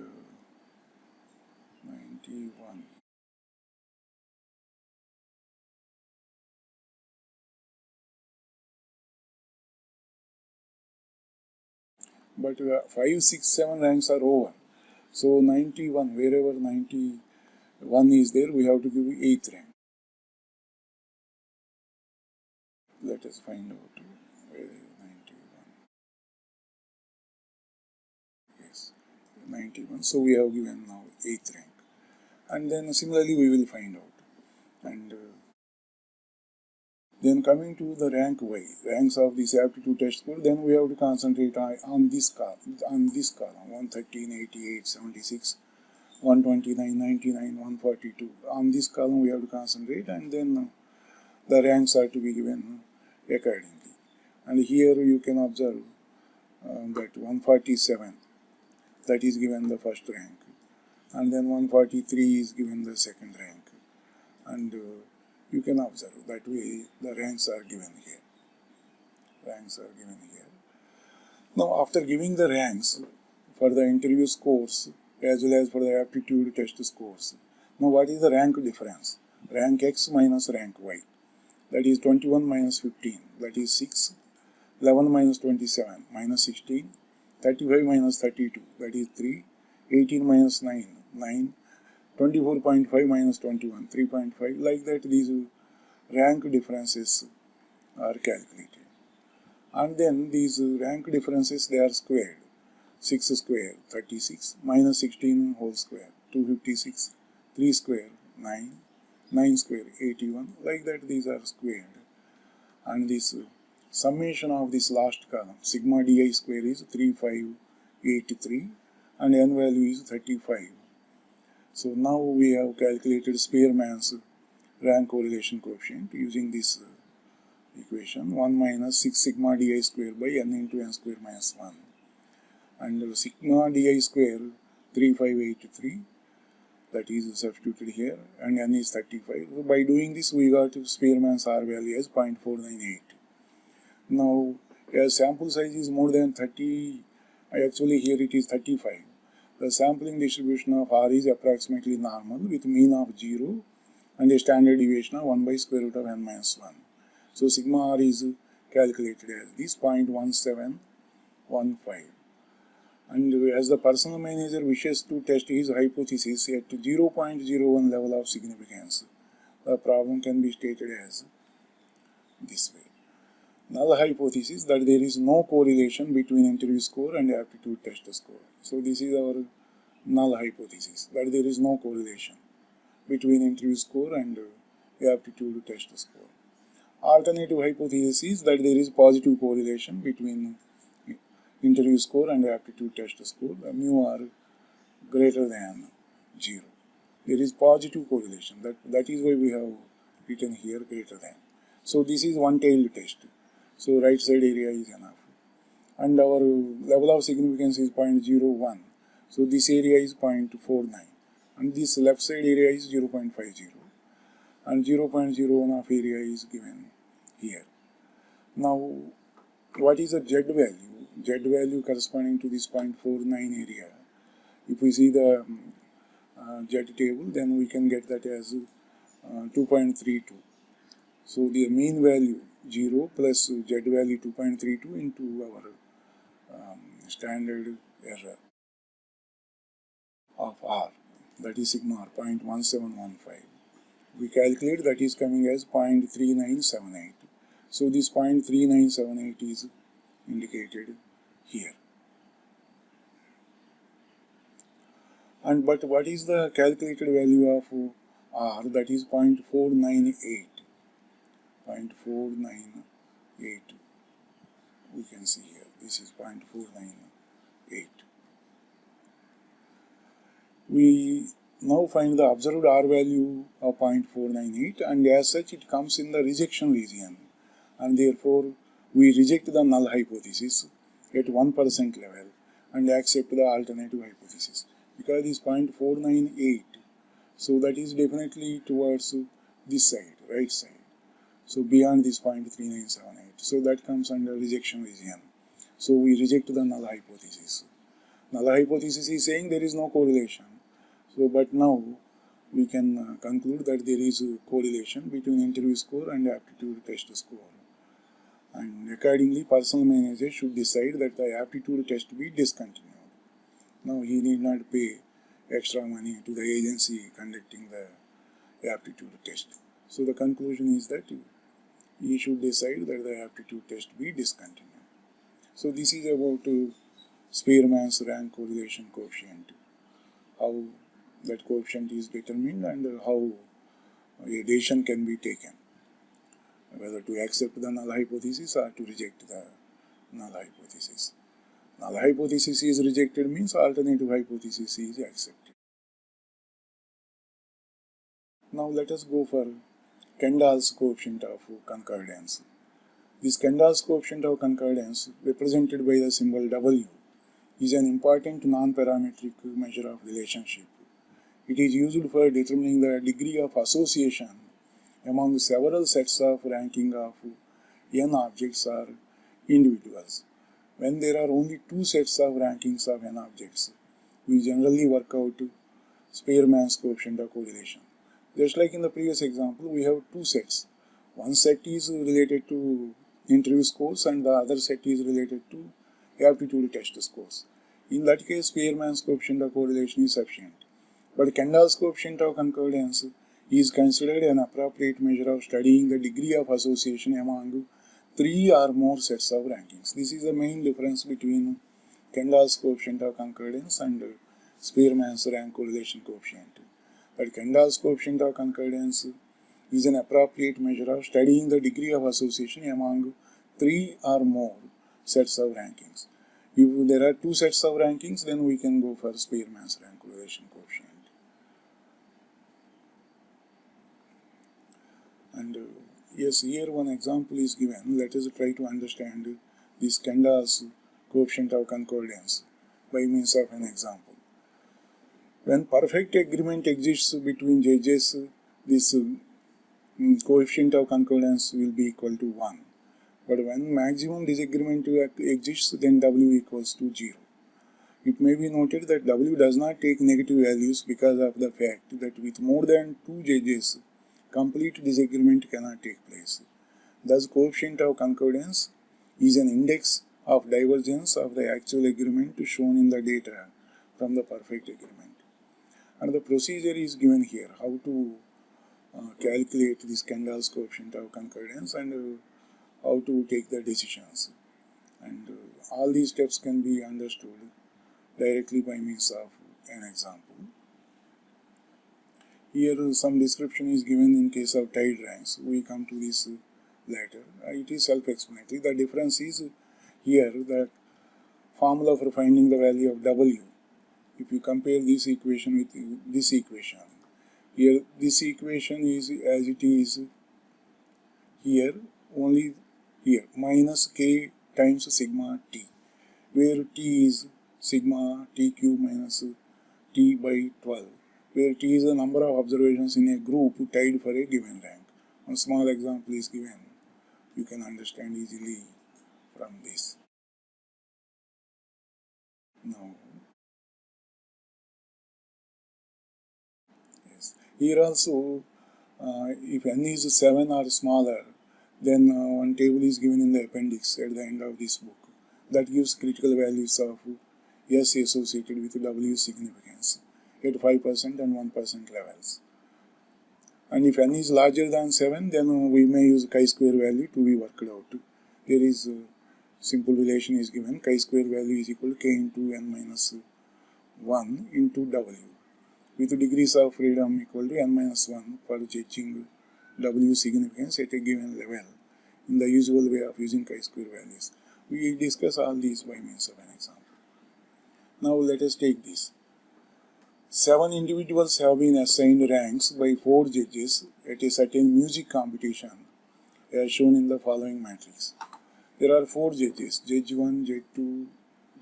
91. But 5, 6, 7 ranks are over. So 91, wherever 91 is there, we have to give 8th rank. Let us find out where is 91. Yes, 91. So we have given now 8th rank. And then similarly we will find out. And then coming to the ranks of this aptitude test score, then we have to concentrate on this column, 113, 88, 76, 129, 99, 142. On this column we have to concentrate, and then the ranks are to be given accordingly. And here you can observe that 147, that is given the first rank, and then 143 is given the second rank, and you can observe that way the ranks are given here. Now after giving the ranks for the interview scores as well as for the aptitude test scores, now what is the rank difference? Rank X minus rank Y, that is 21 minus 15, that is 6, 11 minus 27, minus 16, 35 minus 32, that is 3, 18 minus 9, 9, 24.5 minus 21, 3.5, like that these rank differences are calculated. And then these rank differences, they are squared. 6 square, 36, minus 16 whole square, 256, 3 square, 9, 9 square, 81, like that these are squared. And this summation of this last column, sigma di square is 3583 and n value is 35. So now we have calculated Spearman's rank correlation coefficient using this equation, 1 minus 6 sigma di square by n into n square minus 1. And sigma di square 3583, that is substituted here, and n is 35. So by doing this we got Spearman's R value as 0.498. Now as sample size is more than 30, actually here it is 35. The sampling distribution of R is approximately normal with mean of 0 and a standard deviation of 1 by square root of n minus 1. So sigma R is calculated as this 0.1715. And as the personnel manager wishes to test his hypothesis at 0.01 level of significance, the problem can be stated as this way. Null hypothesis, that there is no correlation between interview score and aptitude test score. So this is our null hypothesis, that there is no correlation between interview score and aptitude test score. Alternative hypothesis is that there is positive correlation between interview score and aptitude test score, mu are greater than 0. There is positive correlation, that is why we have written here greater than. So this is one-tailed test. So right side area is enough. And our level of significance is 0.01. So this area is 0.49. And this left side area is 0.50. And 0.01 of area is given here. Now, what is the Z value? Z value corresponding to this 0.49 area. If we see the Z table, then we can get that as 2.32. So the mean value 0 plus Z value 2.32 into our standard error of R, that is sigma R, 0.1715. We calculate that is coming as 0.3978. So this 0.3978 is indicated here. And but what is the calculated value of R? That is 0.498. 0.498. We can see here. This is 0.498. We now find the observed R value of 0.498, and as such it comes in the rejection region, and therefore we reject the null hypothesis at 1% level and accept the alternative hypothesis, because this 0.498, so that is definitely towards this side, right side. So beyond this 0.3978, so that comes under rejection region. So we reject the null hypothesis. Null hypothesis is saying there is no correlation. So but now we can conclude that there is a correlation between interview score and aptitude test score. And accordingly, personal manager should decide that the aptitude test be discontinued. Now he need not pay extra money to the agency conducting the aptitude test. So the conclusion is that he should decide that the aptitude test be discontinued. So this is about Spearman's rank correlation coefficient, how that coefficient is determined and how a decision can be taken, whether to accept the null hypothesis or to reject the null hypothesis. Null hypothesis is rejected means alternative hypothesis is accepted. Now let us go for Kendall's coefficient of concordance. This Kendall's coefficient of concordance, represented by the symbol W, is an important non-parametric measure of relationship. It is used for determining the degree of association among several sets of ranking of n objects or individuals. When there are only two sets of rankings of n objects, we generally work out Spearman's coefficient of correlation. Just like in the previous example, we have two sets. One set is related to interview scores and the other set is related to aptitude test scores. In that case, Spearman's coefficient of correlation is sufficient. But Kendall's coefficient of concordance is considered an appropriate measure of studying the degree of association among three or more sets of rankings. This is the main difference between Kendall's coefficient of concordance and Spearman's rank correlation coefficient. But Kendall's coefficient of concordance is an appropriate measure of studying the degree of association among three or more sets of rankings. If there are two sets of rankings, then we can go for Spearman's rank correlation coefficient. And yes, here one example is given. Let us try to understand this Kendall's coefficient of concordance by means of an example. When perfect agreement exists between judges, this coefficient of concordance will be equal to 1. But when maximum disagreement exists, then W equals to 0. It may be noted that W does not take negative values because of the fact that with more than two judges, complete disagreement cannot take place. Thus, coefficient of concordance is an index of divergence of the actual agreement shown in the data from the perfect agreement. And the procedure is given here, how to calculate this Kendall's coefficient of concordance and how to take the decisions. And all these steps can be understood directly by means of an example. Here some description is given in case of tied ranks. We come to this later. It is self-explanatory. The difference is here the formula for finding the value of W. If you compare this equation with this equation, Here this equation is as it is here, only here minus k times sigma t, where t is sigma t cube minus t by 12, where t is the number of observations in a group tied for a given rank. One small example is given. You can understand easily from this. Now, yes. Here also, if n is 7 or smaller, then one table is given in the appendix at the end of this book. That gives critical values of S associated with W significance at 5% and 1% levels. And if n is larger than 7, then we may use chi-square value to be worked out. There is a simple relation is given. Chi-square value is equal to k into n minus 1 into W, with degrees of freedom equal to n minus 1 for judging W significance at a given level in the usual way of using chi-square values. We discuss all these by means of an example. Now let us take this. 7 individuals have been assigned ranks by 4 judges at a certain music competition, as shown in the following matrix. There are 4 judges, Judge 1, Judge 2,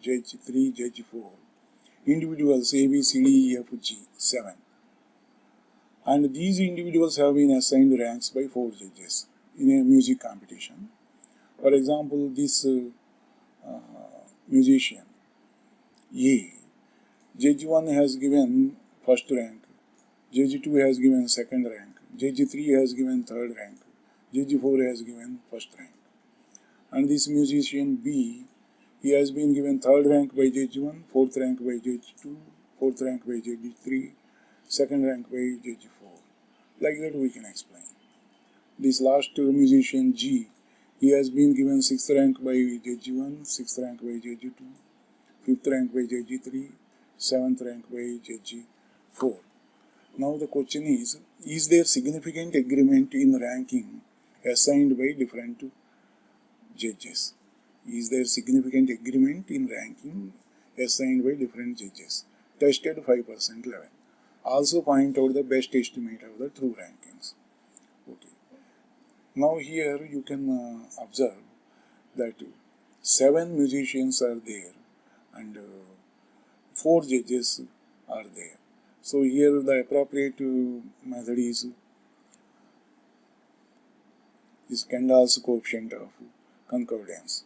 Judge 3, Judge 4. Individuals A, B, C, D, E, F, G, 7. And these individuals have been assigned ranks by 4 judges in a music competition. For example, this musician A, Judge 1 has given first rank, Judge 2 has given second rank, Judge 3 has given third rank, Judge 4 has given first rank. And this musician B, he has been given third rank by Judge 1, fourth rank by Judge 2, fourth rank by Judge 3, second rank by Judge 4. Like that we can explain. This last musician G, he has been given 6th rank by Judge 1, 6th rank by Judge 2, 5th rank by Judge 3, 7th rank by Judge 4. Now the question is there significant agreement in ranking assigned by different judges? Is there significant agreement in ranking assigned by different judges? Tested 5% level. Also point out the best estimate of the true rankings. Okay. Now here you can observe that 7 musicians are there and 4 judges are there. So here the appropriate method is Kendall's coefficient of concordance,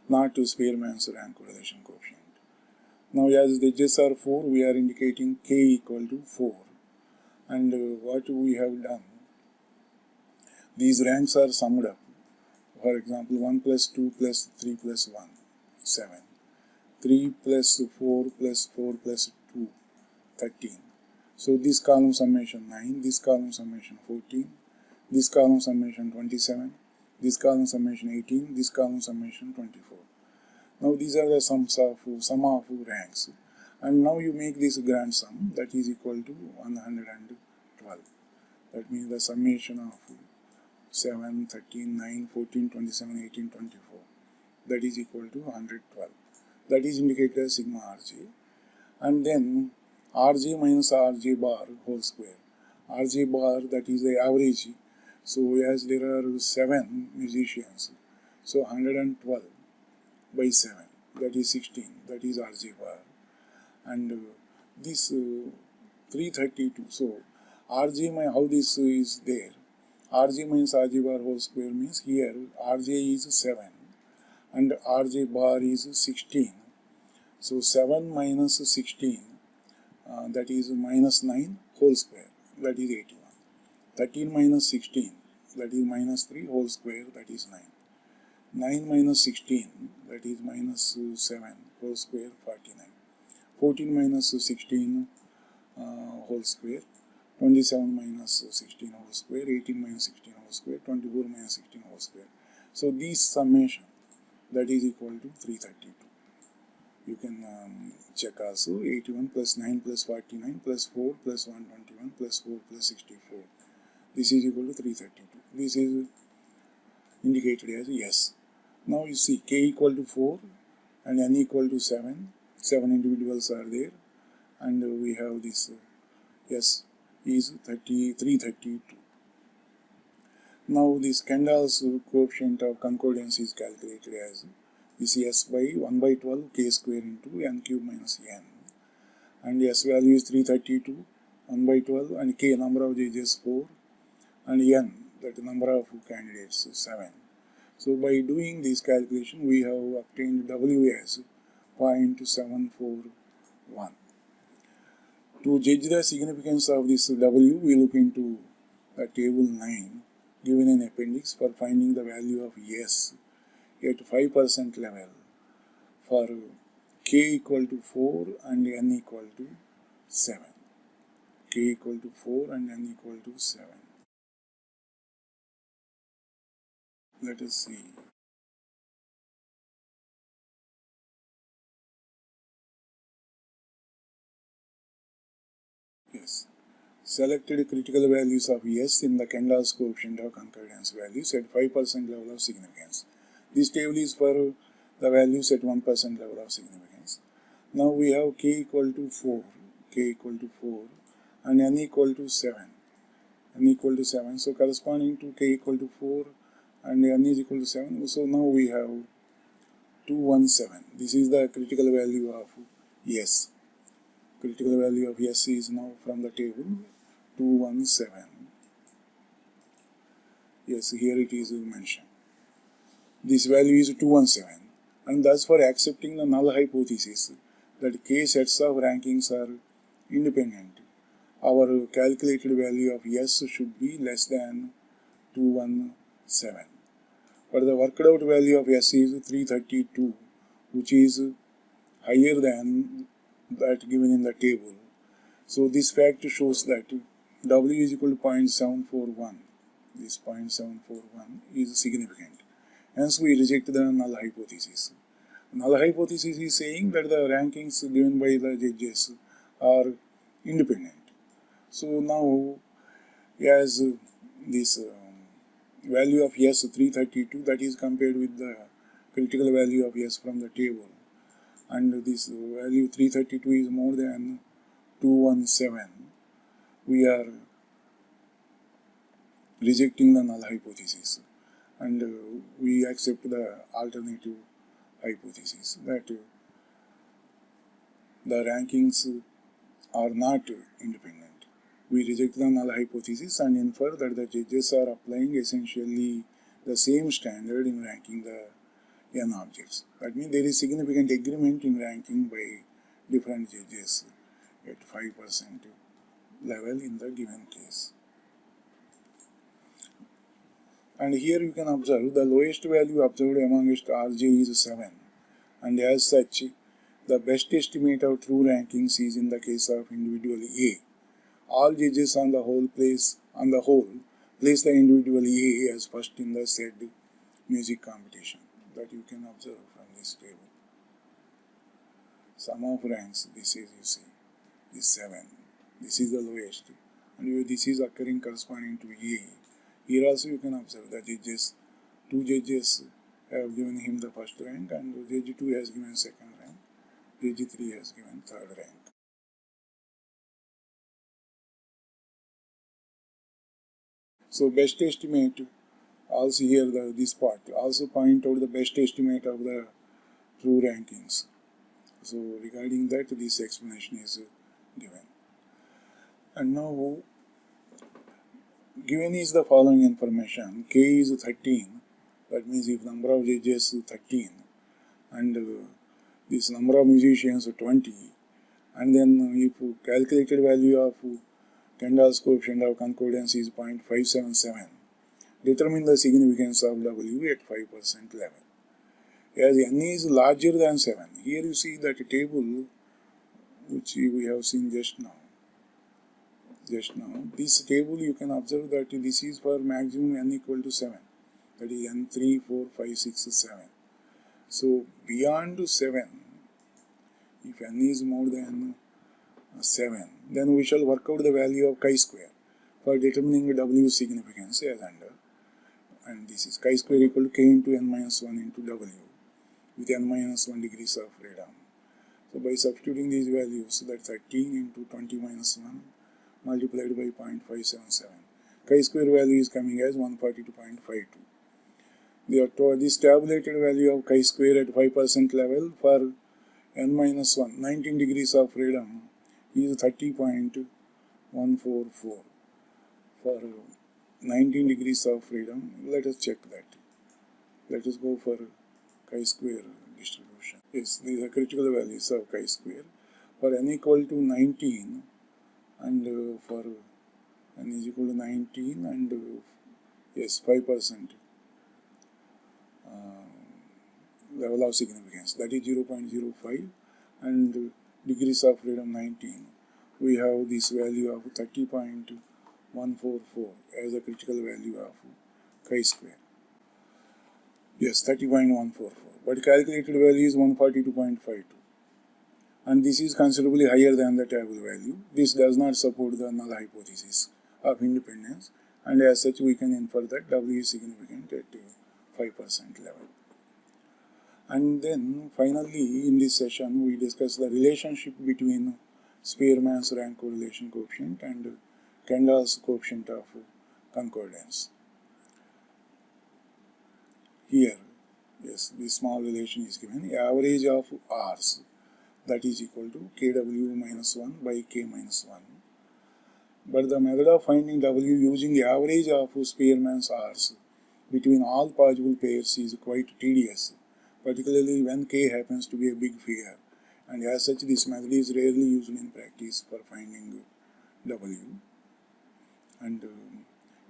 not to Spearman's rank correlation coefficient. Now as the judges are 4, we are indicating k equal to 4. And what we have done, these ranks are summed up. For example, 1 plus 2 plus 3 plus 1, 7. 3 plus 4 plus 4 plus 2, 13. So this column summation 9, this column summation 14, this column summation 27, this column summation 18, this column summation 24. Now these are the sum of ranks. And now you make this grand sum, that is equal to 112. That means the summation of 7, 13, 9, 14, 27, 18, 24. That is equal to 112. That is indicated as sigma rj. And then rj minus rj bar whole square. Rj bar, that is the average. So as there are 7 musicians, so 112 by 7, that is 16, that is rj bar. And this 332, so rj, how this is there? Rj minus rj bar whole square means here rj is 7 and rj bar is 16. So 7 minus 16, that is minus 9 whole square, that is 81. 13 minus 16, that is minus 3 whole square, that is 9. 9 minus 16, that is minus 7 whole square, 49. 14 minus 16 whole square, 27 minus 16 whole square, 18 minus 16 whole square, 24 minus 16 whole square. So this summation, that is equal to 332. You can check also 81 plus 9 plus 49 plus 4 plus 121 plus 4 plus 64. This is equal to 332. This is indicated as yes. Now you see k equal to 4 and n equal to 7. 7 individuals are there and we have this yes is 332. Now this Kendall's coefficient of concordance is calculated as this S by 1 by 12 k square into n cube minus n, and S value is 332, 1 by 12, and k number of judges 4, and n, that number of candidates 7. So by doing this calculation we have obtained W as 0.741. To judge the significance of this W, we look into table 9 given in appendix for finding the value of S at 5% level for k equal to 4 and n equal to 7. K equal to 4 and n equal to 7. Let us see. Yes. Selected critical values of S in the Kendall's coefficient of concordance values at 5% level of significance. This table is for the values at 1% level of significance. Now we have k equal to 4, and n equal to 7. So corresponding to k equal to 4 and n is equal to 7. So now we have 217. This is the critical value of S. Critical value of S is now from the table 217. Yes, here it is mentioned. This value is 217, and thus for accepting the null hypothesis that k sets of rankings are independent, our calculated value of S should be less than 217. But the worked out value of S is 332, which is higher than that given in the table. So this fact shows that W is equal to 0.741. This 0.741 is significant. Hence we reject the null hypothesis. Null hypothesis is saying that the rankings given by the judges are independent. So now as this value of S 332, that is compared with the critical value of S from the table, and this value 332 is more than 217, we are rejecting the null hypothesis, and we accept the alternative hypothesis that the rankings are not independent. We reject the null hypothesis and infer that the judges are applying essentially the same standard in ranking the n objects. That means there is significant agreement in ranking by different judges at 5% level in the given case. And here you can observe the lowest value observed amongst RJ is 7, and as such the best estimate of true rankings is in the case of individual A. All judges on the whole place the individual A as first in the said music competition. That you can observe from this table. Sum of ranks, this is, you see, is 7. This is the lowest, and this is occurring corresponding to A. Here also you can observe the judges, 2 judges have given him the first rank, and judge 2 has given second rank, judge 3 has given third rank. So best estimate, also here this part, also point out the best estimate of the true rankings. So regarding that, this explanation is given. And now given is the following information. K is 13, that means if number of judges is 13, and this number of musicians 20, and then if calculated value of Kendall's coefficient of concordance is 0.577, determine the significance of W at 5% level. As n is larger than 7, here you see that table which we have seen just now. This table you can observe that this is for maximum n equal to 7, that is n 3, 4, 5, 6, 7. So beyond 7, if n is more than 7, then we shall work out the value of chi-square for determining W significance as under, and this is chi-square equal to k into n minus 1 into W with n minus 1 degrees of freedom. So by substituting these values, that 13 into 20 minus 1 multiplied by 0.577. Chi-square value is coming as 142.52. This tabulated value of chi-square at 5% level for n-1, 19 degrees of freedom, is 30.144. For 19 degrees of freedom, let us check that. Let us go for chi-square distribution. Yes, these are critical values of chi-square. For n equal to 19 and for n is equal to 19 and yes, 5% level of significance, that is 0.05, and degrees of freedom 19. We have this value of 30.144 as a critical value of chi-square. Yes, 30.144, but calculated value is 142.52. And this is considerably higher than the table value. This does not support the null hypothesis of independence, and as such we can infer that W is significant at 5% level. And then finally in this session we discuss the relationship between Spearman's rank correlation coefficient and Kendall's coefficient of concordance. Here, yes, this small relation is given. Average of R's, that is equal to KW minus 1 by K minus 1. But the method of finding W using average of Spearman's R's between all possible pairs is quite tedious, particularly when K happens to be a big figure, and as such this method is rarely used in practice for finding W. And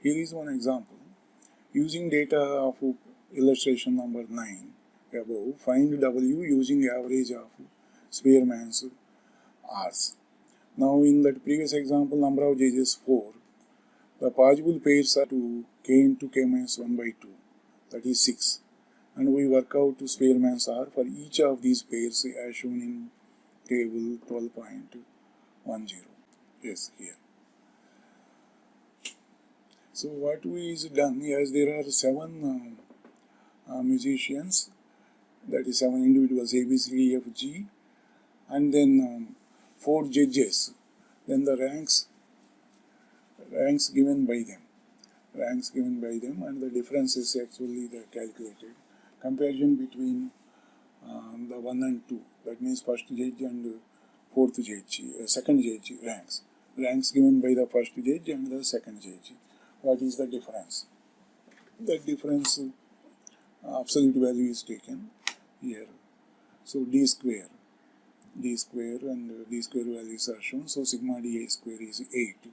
here is one example. Using data of illustration number 9 above, find W using average of Spearman's R's. Now in that previous example, number of J's is 4. The possible pairs are to K into K minus 1 by 2, that is 6. And we work out Spearman's R for each of these pairs as shown in table 12.10. Yes, here. So what we is done is there are 7 musicians, that is 7 individuals, A, B, C, D, F, G, and then 4 judges. Then the ranks given by them. And the difference is actually the calculated. Comparison between the 1 and 2, that means first judge and fourth judge, second judge ranks. Ranks given by the first judge and the second judge. What is the difference? The difference absolute value is taken here. So D square and D square values are shown. So sigma DA square is 8.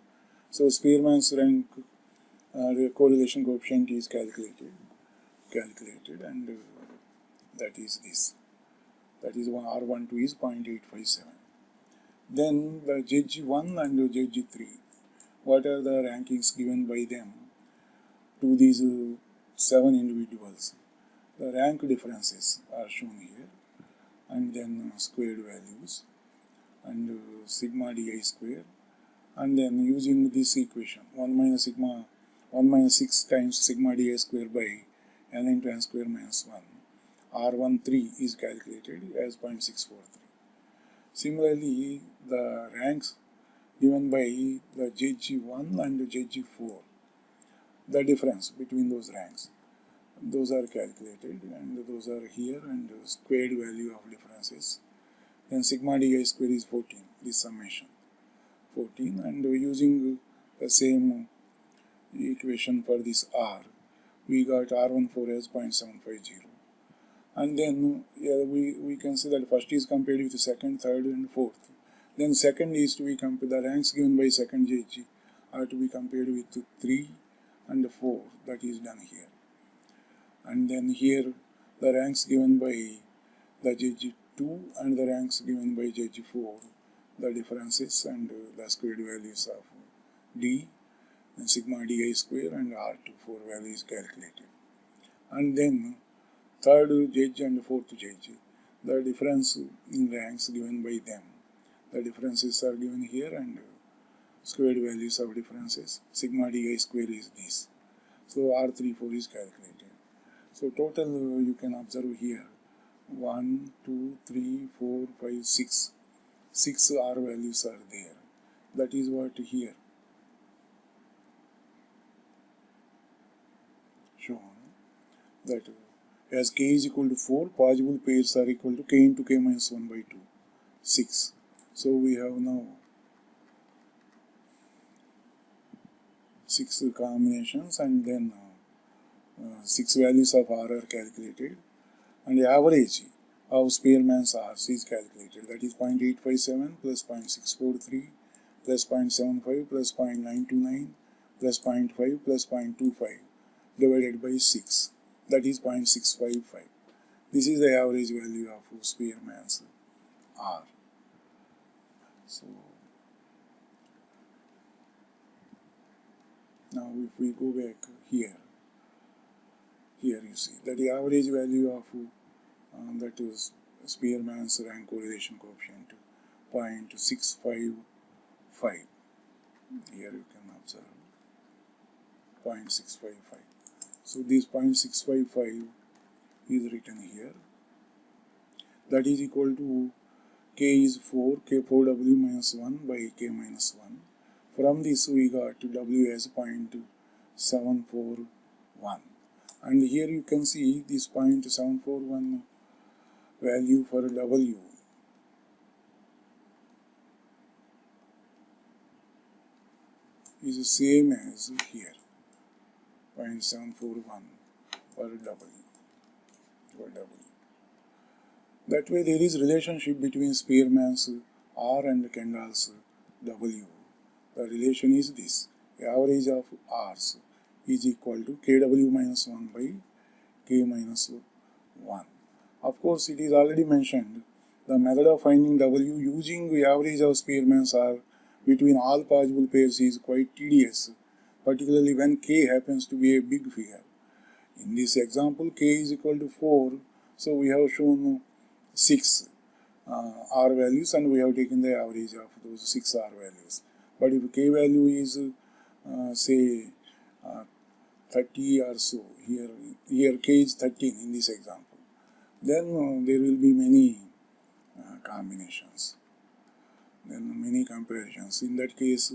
So Spearman's rank correlation coefficient is calculated, and that is this. That is R12 is 0.857. Then the judge 1 and judge 3. What are the rankings given by them to these 7 individuals? The rank differences are shown here, and then squared values, and sigma di square, and then using this equation 1 minus 6 times sigma di square by n into n square minus 1, R13 is calculated as 0.643. Similarly, the ranks given by the judge 1 and judge 4, the difference between those ranks, those are calculated, and those are here, and squared value of differences. Then sigma di square is 14, this summation 14, and using the same equation for this R, we got R14 as 0.750. And then we can see that first is compared with second, third, and fourth. Then second is to be compared, the ranks given by second judge are to be compared with 3 and 4, that is done here. And then here the ranks given by the judge 2 and the ranks given by judge 4, the differences and the squared values of D, and sigma di square and R24 value is calculated. And then third judge and fourth judge, the difference in ranks given by them, the differences are given here, and squared values of differences, sigma di square is this. So R34 is calculated. So total you can observe here 1, 2, 3, 4, 5, 6. 6 R values are there. That is what here shown that as k is equal to 4, possible pairs are equal to k into k minus 1 by 2, 6. So we have now 6 combinations, and then 6 values of R are calculated, and the average of Spearman's R's is calculated. That is 0.857 plus 0.643 plus 0.75 plus 0.929 plus 0.5 plus 0.25 divided by 6. That is 0.655. This is the average value of Spearman's R. So now if we go back here you see that the average value of that is Spearman's rank correlation coefficient 0.655. Here you can observe 0.655. So this 0.655 is written here. That is equal to k is 4, k4w minus 1 by k minus 1. From this we got w as 0.741. And here you can see this 0.741 value for w is the same as here, 0.741 for w. That way there is relationship between Spearman's R and Kendall's W. The relation is this: the average of R's is equal to kW minus 1 by k minus 1. Of course, it is already mentioned the method of finding W using the average of Spearman's R between all possible pairs is quite tedious, particularly when k happens to be a big figure. In this example, k is equal to 4, so we have shown 6 R values and we have taken the average of those 6 R values. But if k value is say 30 or so, here k is 13 in this example, then there will be many combinations, then many comparisons. In that case,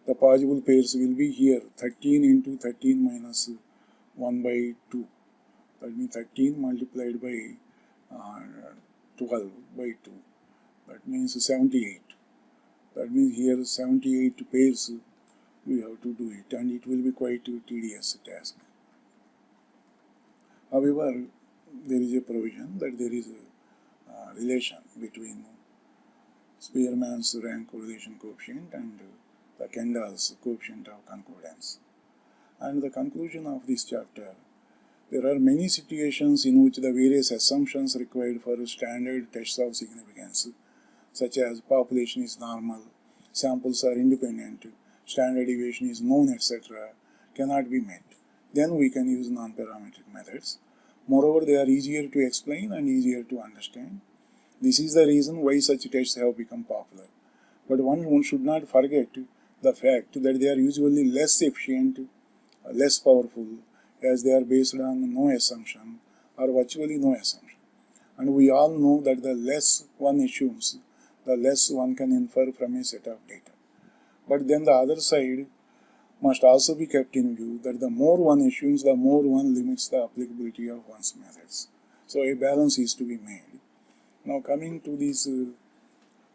the possible pairs will be here 13 into 13 minus 1 by 2. That means 13 multiplied by 12 by 2. That means 78. That means here 78 pairs we have to do it, and it will be quite a tedious task. However, there is a provision that there is a relation between Spearman's rank correlation coefficient and the Kendall's coefficient of concordance. And the conclusion of this chapter: there are many situations in which the various assumptions required for standard tests of significance, such as population is normal, samples are independent, standard deviation is known, etc., cannot be met. Then we can use non-parametric methods. Moreover, they are easier to explain and easier to understand. This is the reason why such tests have become popular. But one should not forget the fact that they are usually less efficient, less powerful, as they are based on no assumption or virtually no assumption. And we all know that the less one assumes, the less one can infer from a set of data. But then the other side must also be kept in view, that the more one assumes, the more one limits the applicability of one's methods. So a balance is to be made. Now coming to these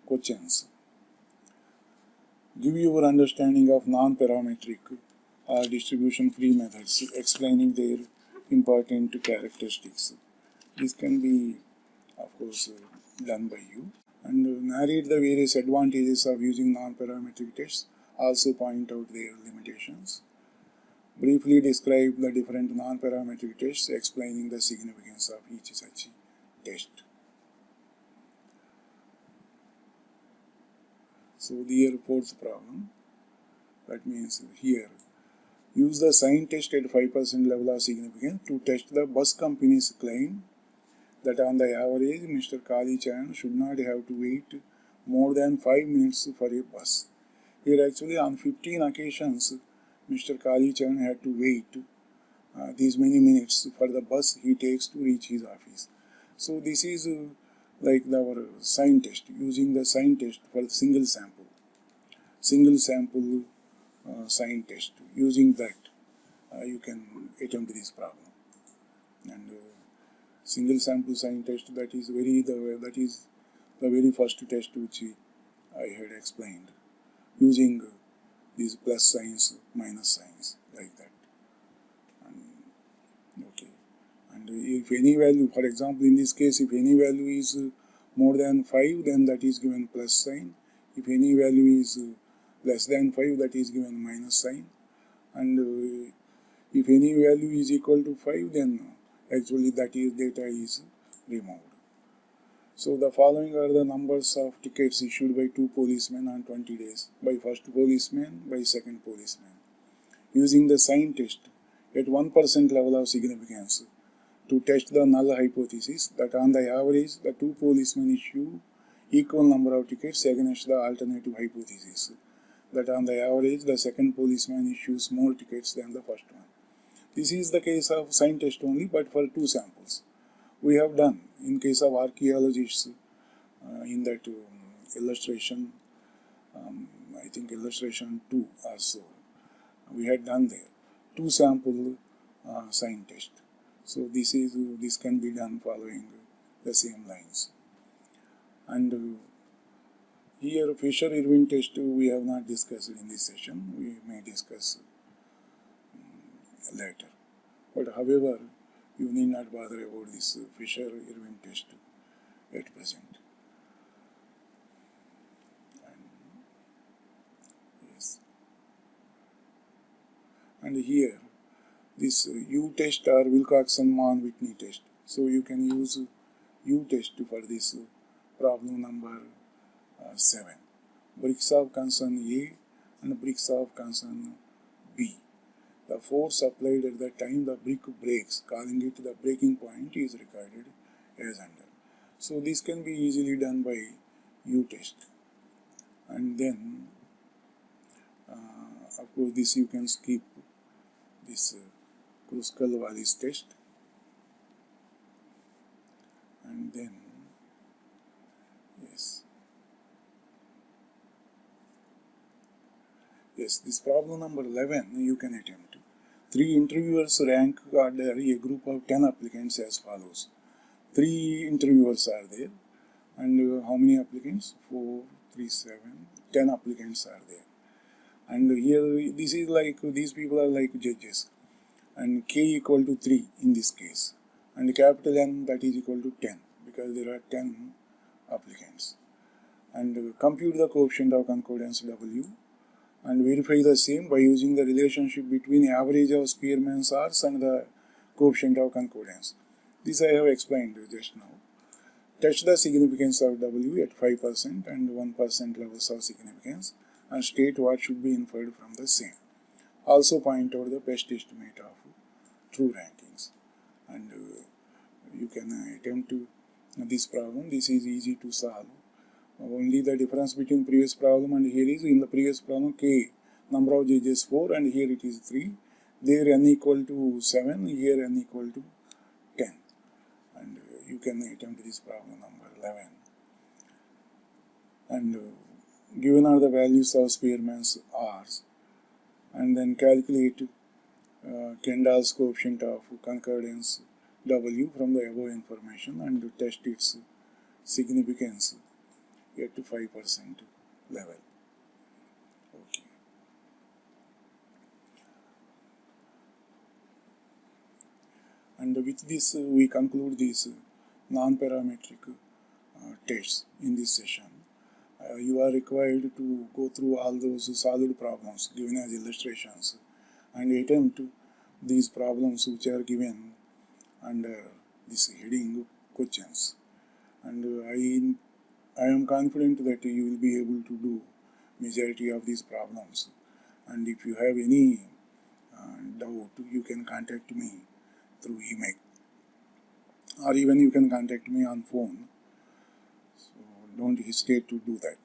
questions, give your understanding of non-parametric or distribution-free methods, explaining their important characteristics. This can be, of course, done by you. And narrate the various advantages of using non-parametric tests, also point out their limitations. Briefly describe the different non-parametric tests, explaining the significance of each such test. So the fourth problem, that means here, use the sign test at 5% level of significance to test the bus company's claim that on the average Mr. Kalichan should not have to wait more than 5 minutes for a bus. Here actually on 15 occasions Mr. Kalichan had to wait these many minutes for the bus he takes to reach his office. So this is like our sign test, using the sign test for the single sample sign test, using that you can attempt this problem. And single sample sign test, that is the very first test which I had explained, using these plus signs, minus signs, like that. And okay, and if any value, for example, in this case, if any value is more than 5, then that is given plus sign. If any value is less than 5, that is given minus sign. And if any value is equal to 5, then actually that is data is removed. So the following are the numbers of tickets issued by 2 policemen on 20 days, by first policeman, by second policeman, using the sign test at 1% level of significance to test the null hypothesis that on the average the 2 policemen issue equal number of tickets against the alternative hypothesis that on the average the second policeman issues more tickets than the first one. This is the case of sign test only, but for 2 samples. We have done in case of archaeologists in that illustration, I think illustration 2 or so, we had done there 2 sample sign test. So this can be done following the same lines. And here Fisher-Irwin test we have not discussed in this session. We may discuss later. But however, you need not bother about this Fisher-Irwin test at present. And yes. And here, this U-test or Wilcoxon-Mann-Whitney test. So you can use U-test for this problem number 7. Bricks of concern A and bricks of concern B. The force applied at the time the brick breaks, calling it the breaking point, is recorded as under. So this can be easily done by U-test. And then, of course, this you can skip this Kruskal-Wallis test. And then, yes, this problem number 11 you can attempt. 3 interviewers rank order a group of 10 applicants as follows. 3 interviewers are there, and how many applicants? 4, 3, 7, 10 applicants are there. And here this is like, these people are like judges, and k equal to 3 in this case, and capital N, that is equal to 10 because there are 10 applicants. And compute the coefficient of concordance W and verify the same by using the relationship between average of Spearman's R's and the coefficient of concordance. This I have explained just now. Test the significance of W at 5% and 1% levels of significance and state what should be inferred from the same. Also point out the best estimate of true rankings. And you can attempt this problem. This is easy to solve. Only the difference between previous problem and here is, in the previous problem k number of judges 4 and here it is 3. There n equal to 7, here n equal to 10. And you can attempt this problem number 11. And given are the values of Spearman's R's, and then calculate Kendall's coefficient of concordance W from the above information and test its significance at 5% level. Okay. And with this we conclude these non-parametric tests in this session. You are required to go through all those solved problems given as illustrations and attempt these problems which are given under this heading questions. And I am confident that you will be able to do majority of these problems. And if you have any doubt, you can contact me through email, or even you can contact me on phone. So don't hesitate to do that.